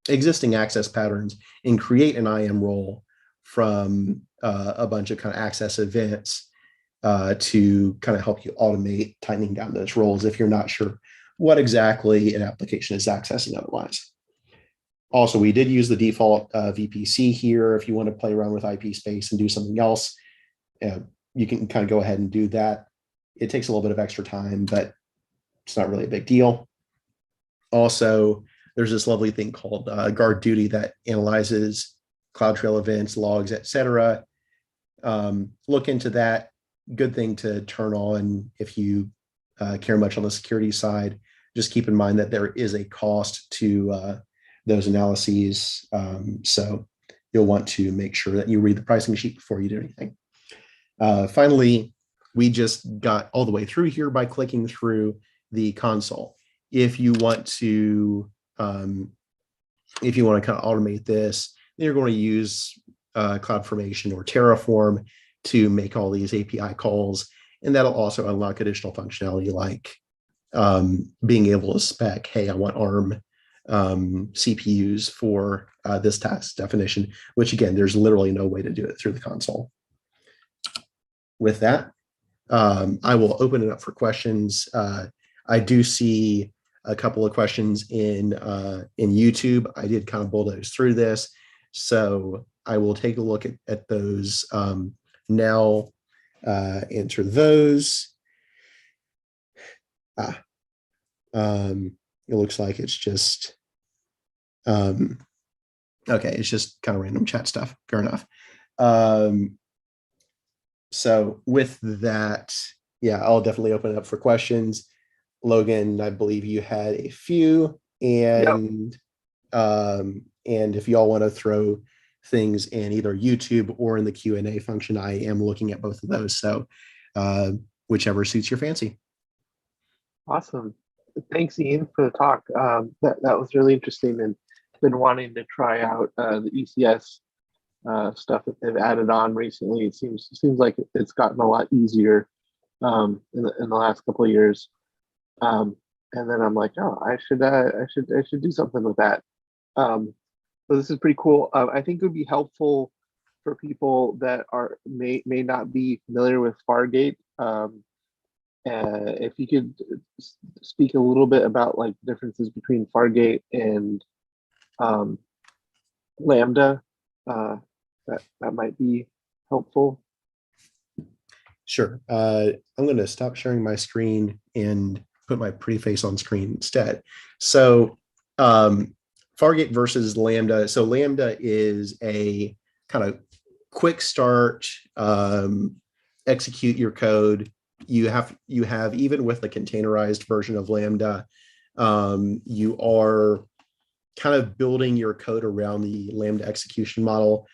existing access patterns and create an IAM role from a bunch of kind of access events to kind of help you automate tightening down those roles if you're not sure what exactly an application is accessing otherwise. Also, we did use the default VPC here. If you want to play around with IP space and do something else, you can kind of go ahead and do that. It takes a little bit of extra time, but it's not really a big deal. Also, there's this lovely thing called guard duty that analyzes CloudTrail events, logs, etc. Look into that. Good thing to turn on if you care much on the security side. Just keep in mind that there is a cost to those analyses. So you'll want to make sure that you read the pricing sheet before you do anything. Finally, we just got all the way through here by clicking through the console. If you want to kind of automate this, then you're going to use CloudFormation or Terraform to make all these API calls. And that'll also unlock additional functionality like being able to spec, hey, I want ARM CPUs for this task definition, which again, there's literally no way to do it through the console. With that, I will open it up for questions. I do see a couple of questions in YouTube. I did kind of bulldoze through this, so I will take a look at those now. Answer those. It looks like it's just okay. It's just kind of random chat stuff. Fair enough. So with that, yeah, I'll definitely open it up for questions. Logan, I believe you had a few, and and if y'all want to throw things in either YouTube or in the Q&A function, I am looking at both of those. So whichever suits your fancy. Awesome. Thanks, Ian, for the talk. That was really interesting, and been wanting to try out the ECS stuff that they've added on recently. It seems like it's gotten a lot easier in the last couple of years. And then I'm like, oh, I should do something with that. So this is pretty cool. I think it would be helpful for people that may not be familiar with Fargate. If you could speak a little bit about like differences between Fargate and Lambda, that might be helpful. Sure. I'm going to stop sharing my screen and put my pretty face on screen instead. So Fargate versus Lambda. So Lambda is a kind of quick start, execute your code. You have even with the containerized version of Lambda, you are kind of building your code around the Lambda execution model.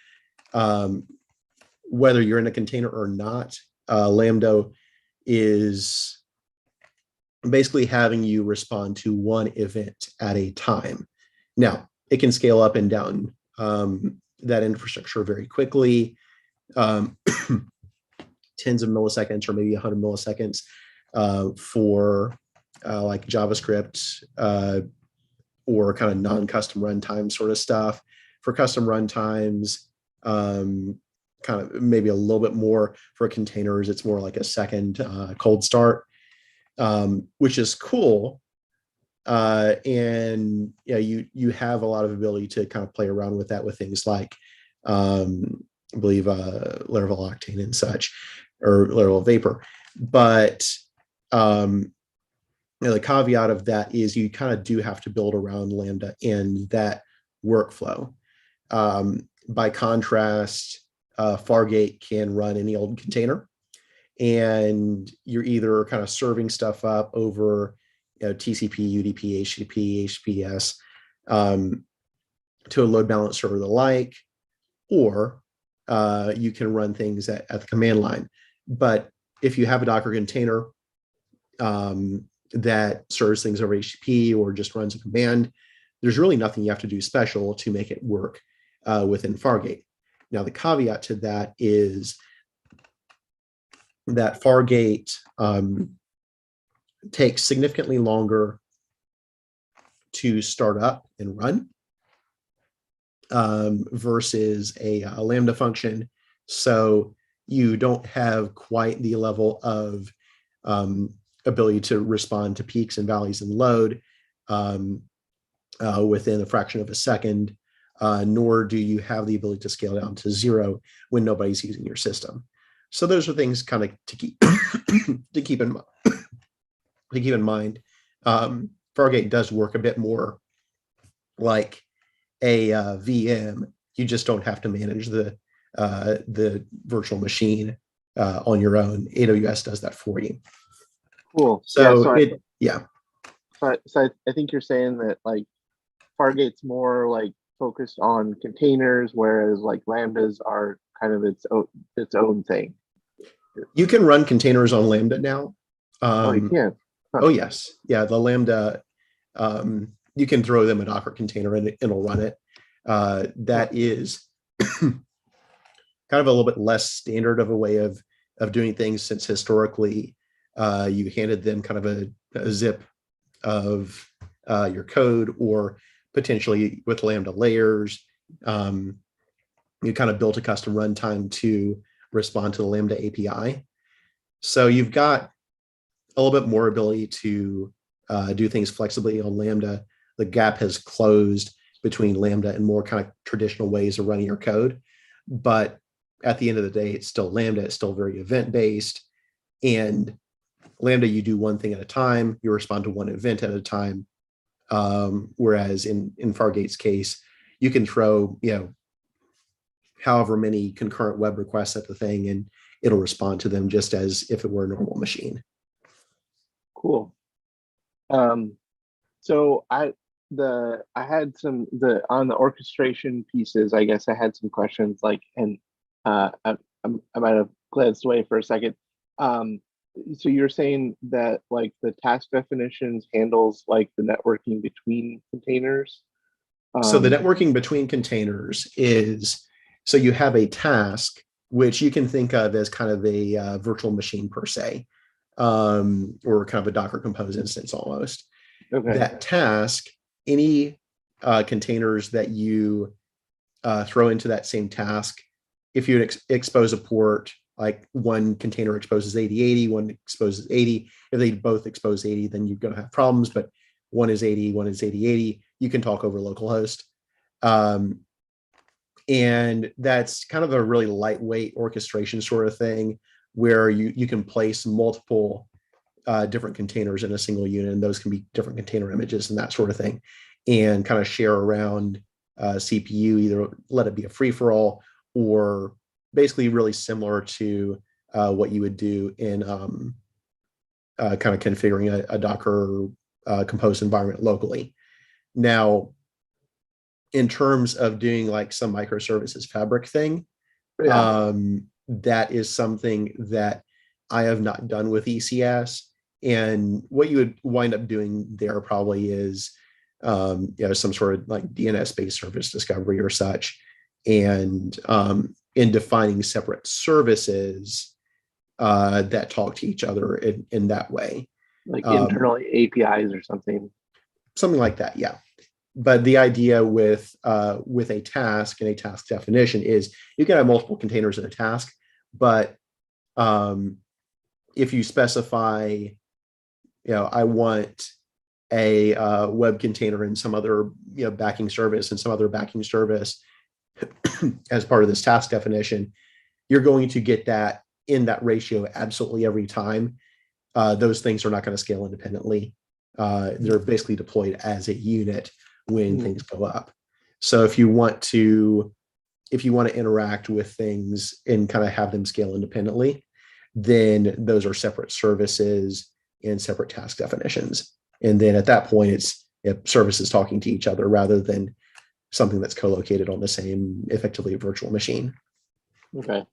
Whether you're in a container or not, Lambda is basically having you respond to one event at a time. Now, it can scale up and down that infrastructure very quickly, tens of milliseconds or maybe 100 milliseconds for like JavaScript or kind of non-custom runtime sort of stuff. For custom runtimes, kind of maybe a little bit more. For containers, it's more like a second cold start, which is cool. And yeah, you have a lot of ability to kind of play around with that with things like I believe Laravel Octane and such, or Laravel Vapor. But the caveat of that is you kind of do have to build around Lambda and that workflow. By contrast, Fargate can run any old container, and you're either kind of serving stuff up over TCP, UDP, HTTP, HTTPS to a load balancer or the like, or you can run things at the command line. But if you have a Docker container, that serves things over HTTP or just runs a command, there's really nothing you have to do special to make it work within Fargate. Now, the caveat to that is that Fargate takes significantly longer to start up and run versus a Lambda function. So you don't have quite the level of ability to respond to peaks and valleys in load within a fraction of a second, nor do you have the ability to scale down to 0 when nobody's using your system. So those are things kind of to keep to keep in mind. Fargate does work a bit more like a VM. You just don't have to manage the virtual machine on your own. AWS does that for you. Cool. So, yeah, so I think you're saying that like Fargate's more like focused on containers, whereas like Lambdas are kind of its own thing. You can run containers on Lambda now. Oh, you can. Huh. Oh, yes. Yeah, the Lambda, you can throw them a Docker container and it'll run it. That is kind of a little bit less standard of a way of doing things, since historically you handed them kind of a zip of your code, or potentially with Lambda layers, you kind of built a custom runtime to respond to the Lambda API. So you've got a little bit more ability to do things flexibly on Lambda. The gap has closed between Lambda and more kind of traditional ways of running your code. But at the end of the day, it's still Lambda. It's still very event-based. And Lambda, you do one thing at a time. You respond to one event at a time. Whereas in Fargate's case, you can throw, however many concurrent web requests at the thing, and it'll respond to them just as if it were a normal machine. Cool. So I had on the orchestration pieces, I guess I had some questions, like, and I might have glanced away for a second. So you're saying that like the task definitions handles like the networking between containers? So the networking between containers is, so you have a task, which you can think of as kind of a virtual machine per se, or kind of a Docker Compose instance almost. Okay. That task, any containers that you throw into that same task, if you expose a port, like one container exposes 8080, one exposes 80. If they both expose 80, then you're going to have problems. But one is 80, one is 8080. You can talk over localhost. And that's kind of a really lightweight orchestration sort of thing, where you can place multiple different containers in a single unit, and those can be different container images and that sort of thing, and kind of share around CPU, either let it be a free-for-all, or basically really similar to what you would do in kind of configuring a Docker Compose environment locally. Now, in terms of doing like some microservices fabric thing, that is something that I have not done with ECS. And what you would wind up doing there probably is, some sort of like DNS-based service discovery or such, and in defining separate services that talk to each other in that way. Like internal APIs or something. Something like that, yeah. But the idea with a task and a task definition is you can have multiple containers in a task, but if you specify, I want a web container in some other backing service and some other backing service as part of this task definition, you're going to get that in that ratio absolutely every time. Those things are not going to scale independently. They're basically deployed as a unit when things go up. So if you want to interact with things and kind of have them scale independently, then those are separate services and separate task definitions. And then at that point, it's services talking to each other rather than something that's co-located on the same, effectively, virtual machine. Okay.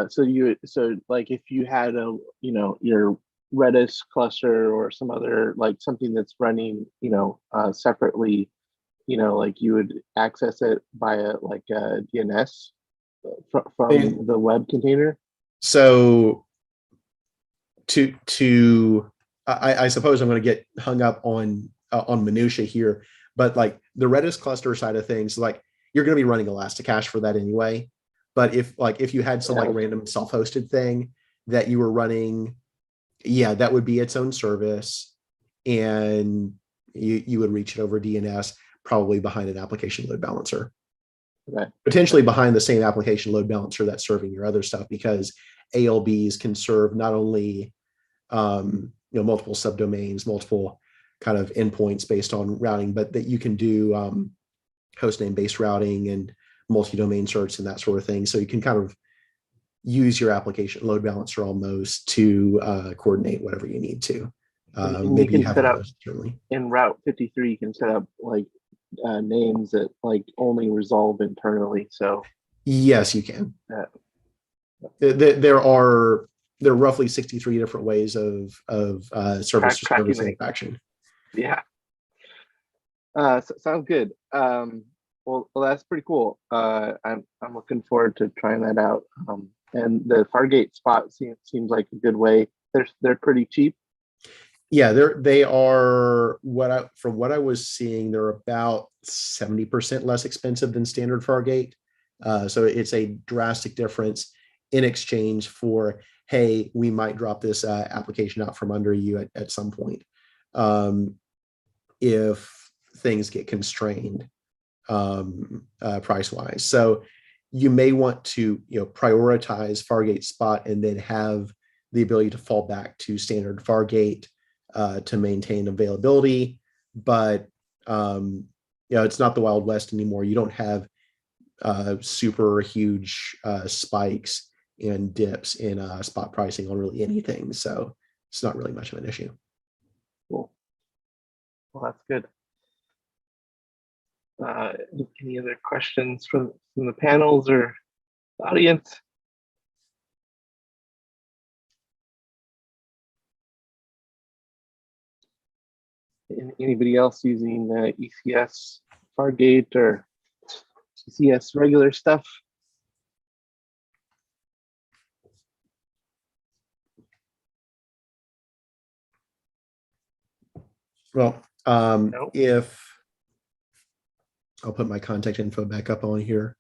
So like if you had your Redis cluster or some other, like something that's running, separately, like you would access it via like a DNS from the web container. So I suppose I'm going to get hung up on minutia here, but like the Redis cluster side of things, like you're going to be running Elasticache for that anyway. But if you had some like random self-hosted thing that you were running, yeah, that would be its own service, and you would reach it over DNS, probably behind an application load balancer. Okay. Potentially behind the same application load balancer that's serving your other stuff, because ALBs can serve not only multiple subdomains, multiple kind of endpoints based on routing, but that you can do hostname based routing and multi-domain certs and that sort of thing. So you can kind of use your application load balancer almost to coordinate whatever you need to. Maybe you have set up certainly in Route 53. You can set up like names that like only resolve internally. So yes, you can. There are roughly 63 different ways of service to service interaction. Yeah. Sounds good. Well, that's pretty cool. I'm looking forward to trying that out. And the Fargate spot seems like a good way. They're pretty cheap. Yeah, they are from what I was seeing, they're about 70% less expensive than standard Fargate. So it's a drastic difference in exchange for, hey, we might drop this application out from under you at some point if things get constrained price wise. So you may want to prioritize Fargate spot and then have the ability to fall back to standard Fargate to maintain availability. But it's not the Wild West anymore. You don't have super huge spikes and dips in spot pricing on really anything. So it's not really much of an issue. Cool. Well, that's good. Any other questions from the panels or the audience? Anybody else using ECS Fargate or ECS regular stuff? Well, Nope. If I'll put my contact info back up on here.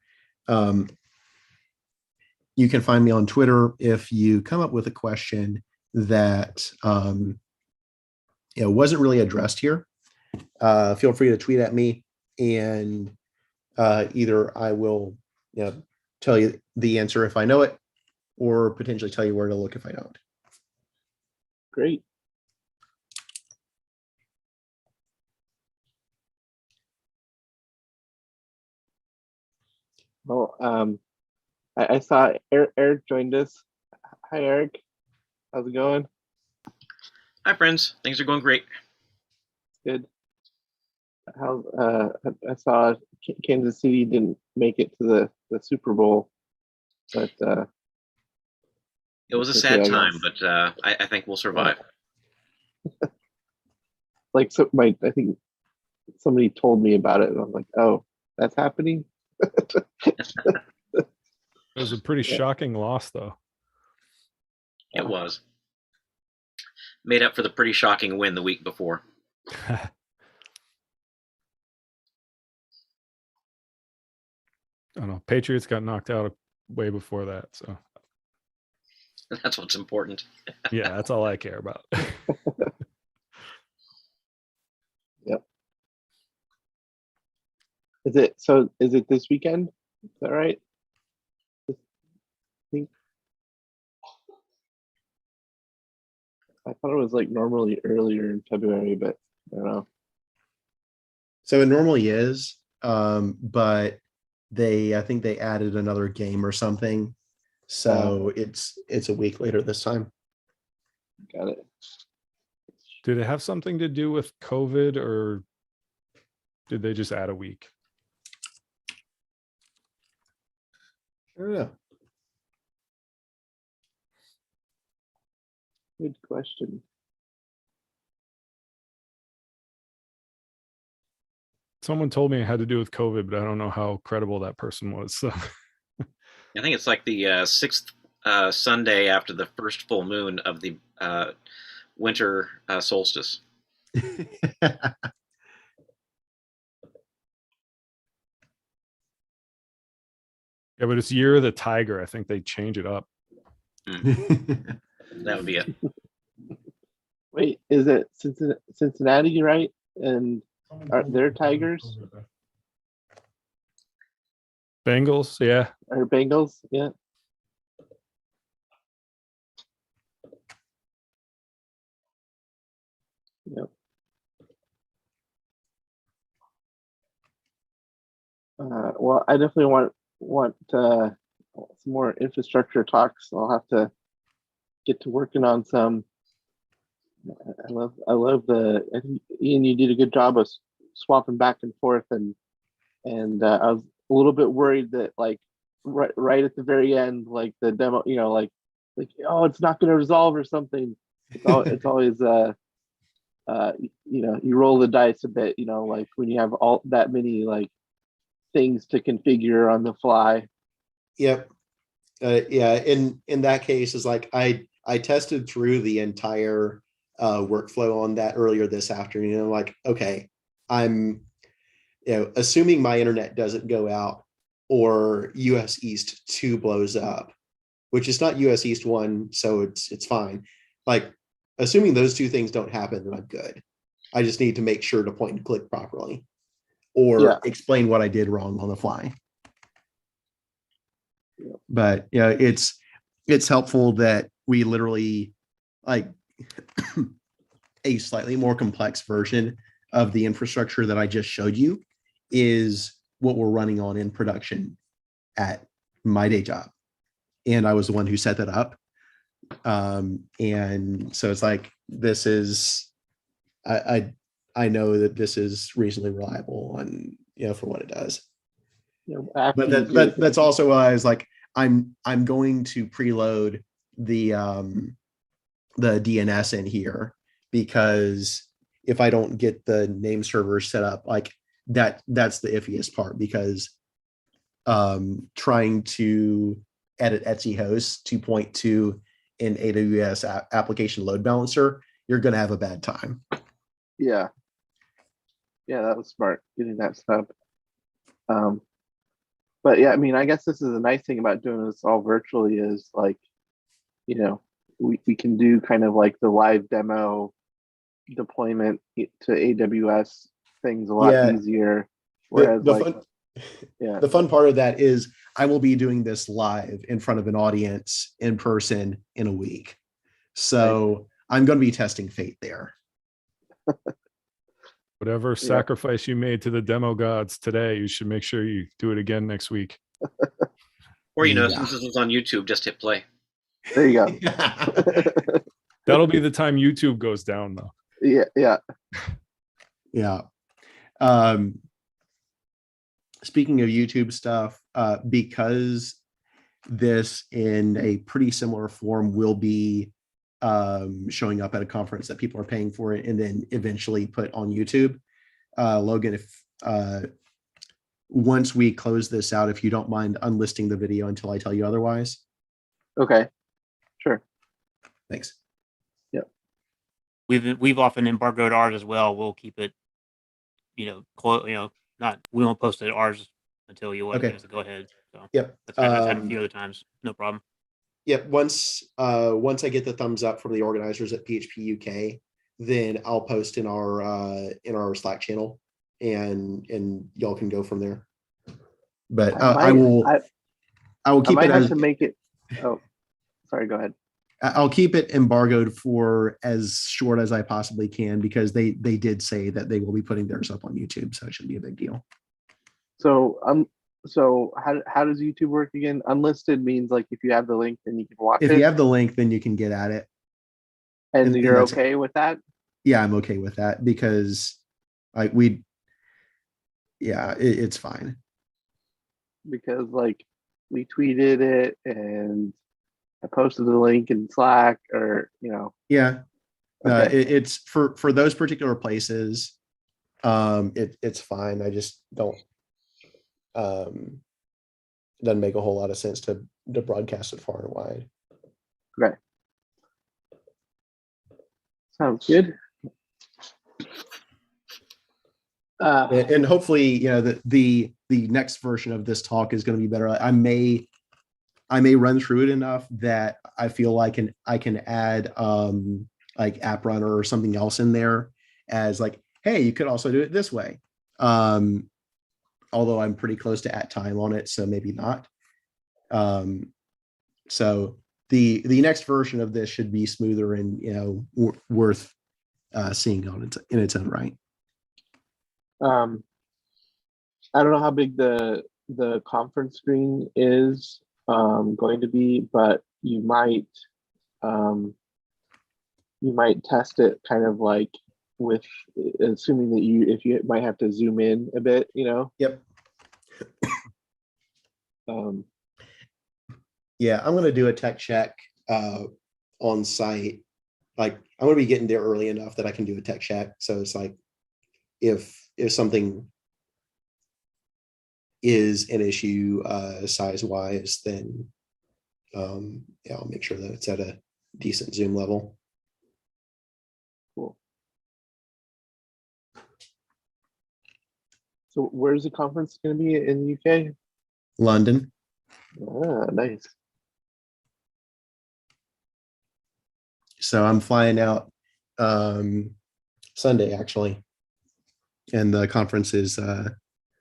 You can find me on Twitter if you come up with a question that wasn't really addressed here. Feel free to tweet at me, and either I will tell you the answer if I know it, or potentially tell you where to look if I don't. Great. Well, I saw Eric joined us. Hi, Eric. How's it going? Hi, friends. Things are going great. Good. How I saw Kansas City didn't make it to the Super Bowl, but It was a sad time, but I think we'll survive. Like I think somebody told me about it, and I'm like, oh, that's happening. It was a pretty shocking loss, though. It was. Made up for the pretty shocking win the week before. I don't know. Patriots got knocked out way before that, so That's what's important. yeah, that's all I care about. Yep. Is it this weekend? Is that right? I think I thought it was like normally earlier in February, but I don't know. So it normally is, but I think they added another game or something. So it's a week later this time. Got it. Do they have something to do with COVID, or did they just add a week? I don't know. Good question. Someone told me it had to do with COVID, but I don't know how credible that person was. So I think it's like the sixth Sunday after the first full moon of the winter solstice. yeah, but it's Year of the Tiger. I think they change it up. That would be it. Wait, is it Cincinnati, right? And are there Tigers Bengals, yeah. or Bengals? Yeah. Yep. Well, I definitely want some more infrastructure talks. I'll have to get to working on some. I love the. I think Ian, you did a good job of swapping back and forth, and I was a little bit worried that like right at the very end, like the demo, like oh, it's not going to resolve or something. It's always you roll the dice a bit, like when you have all that many like things to configure on the fly. Yep. Yeah. In that case, is like I tested through the entire workflow on that earlier this afternoon. I'm like, okay, I'm assuming my internet doesn't go out or US East 2 blows up, which is not US East 1, so it's fine. Like, assuming those two things don't happen, then I'm good. I just need to make sure to point and click properly or explain what I did wrong on the fly. Yeah. But yeah, it's helpful that we literally like a slightly more complex version of the infrastructure that I just showed you is what we're running on in production at my day job. And I was the one who set that up. And so it's like, this is, I know that this is reasonably reliable and, for what it does. But that's also why I was like, I'm going to preload the DNS in here, because if I don't get the name server set up, like that's the iffiest part, because trying to edit Etsy hosts to point to an AWS application load balancer, you're going to have a bad time. Yeah, that was smart getting that set up. But yeah, I mean, I guess this is a nice thing about doing this all virtually is like, we can do kind of like the live demo deployment to AWS things a lot easier. Whereas the fun part of that is I will be doing this live in front of an audience in person in a week. So I'm going to be testing fate there. Whatever sacrifice you made to the demo gods today, you should make sure you do it again next week. Or, since this was on YouTube, just hit play. There you go. That'll be the time YouTube goes down, though. Yeah. Speaking of YouTube stuff, because this in a pretty similar form will be showing up at a conference that people are paying for it and then eventually put on YouTube. Logan, if once we close this out, if you don't mind unlisting the video until I tell you otherwise. Okay, sure. Thanks. Yep. We've often embargoed ours as well. We'll keep it, we won't post it ours until you want to go ahead. So yep. That's happened a few other times. No problem. Yep. Once I get the thumbs up from the organizers at PHP UK, then I'll post in our Slack channel, and y'all can go from there. But I will keep I might it have as to make it. Oh, sorry. Go ahead. I'll keep it embargoed for as short as I possibly can, because they did say that they will be putting theirs up on YouTube, so it shouldn't be a big deal. So how does YouTube work again? Unlisted means like if you have the link, then you can watch it. If you have the link, then you can get at it. And you're okay with that? Yeah, I'm okay with that, because it's fine. Because like we tweeted it and I posted the link in Slack, or Yeah. Okay. It's for those particular places. It's fine. I just don't. It doesn't make a whole lot of sense to broadcast it far and wide. Okay. Sounds good. And hopefully, the next version of this talk is going to be better. I may run through it enough that I feel like I can add like App Runner or something else in there as like, hey, you could also do it this way. Although I'm pretty close to at time on it, so maybe not. So the next version of this should be smoother and worth seeing in its own right. I don't know how big the conference screen is going to be, but you might test it kind of like with assuming that if you might have to zoom in a bit, Yep. Yeah, I'm going to do a tech check on site. Like I'm going to be getting there early enough that I can do a tech check. So it's like if something is an issue size wise, then yeah, I'll make sure that it's at a decent zoom level. Cool. So where's the conference going to be in the UK? London. Ah, nice. So I'm flying out Sunday actually, and the conference is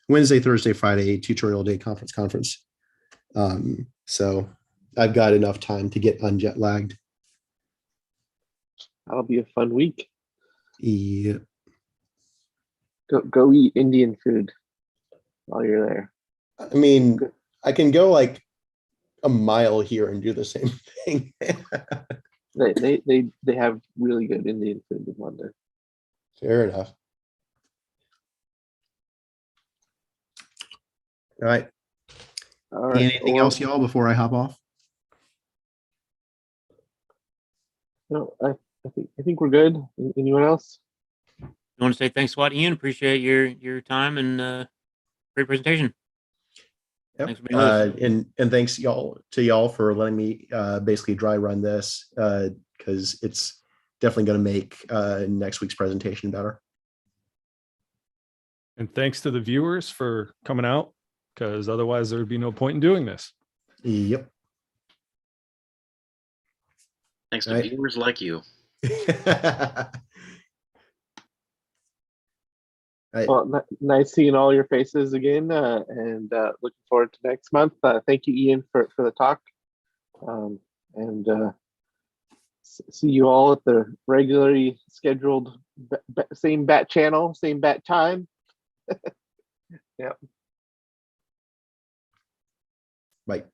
Wednesday, Thursday, Friday, tutorial day conference. So I've got enough time to get unjet lagged. That'll be a fun week. Yeah. Go eat Indian food while you're there. I mean, I can go like a mile here and do the same thing. They have really good Indian food in London. Fair enough. All right. All right. Anything else, y'all, before I hop off? No, I think we're good. Anyone else? I want to say thanks a lot, Ian. Appreciate your time and great presentation. Yep. Thanks for being with us. And thanks to y'all for letting me basically dry run this because it's definitely going to make next week's presentation better. And thanks to the viewers for coming out, because otherwise there would be no point in doing this. Yep. Thanks to viewers like you. Well, nice seeing all your faces again, and looking forward to next month. Thank you, Ian, for the talk, and see you all at the regularly scheduled same bat channel, same bat time. Yep. Bye.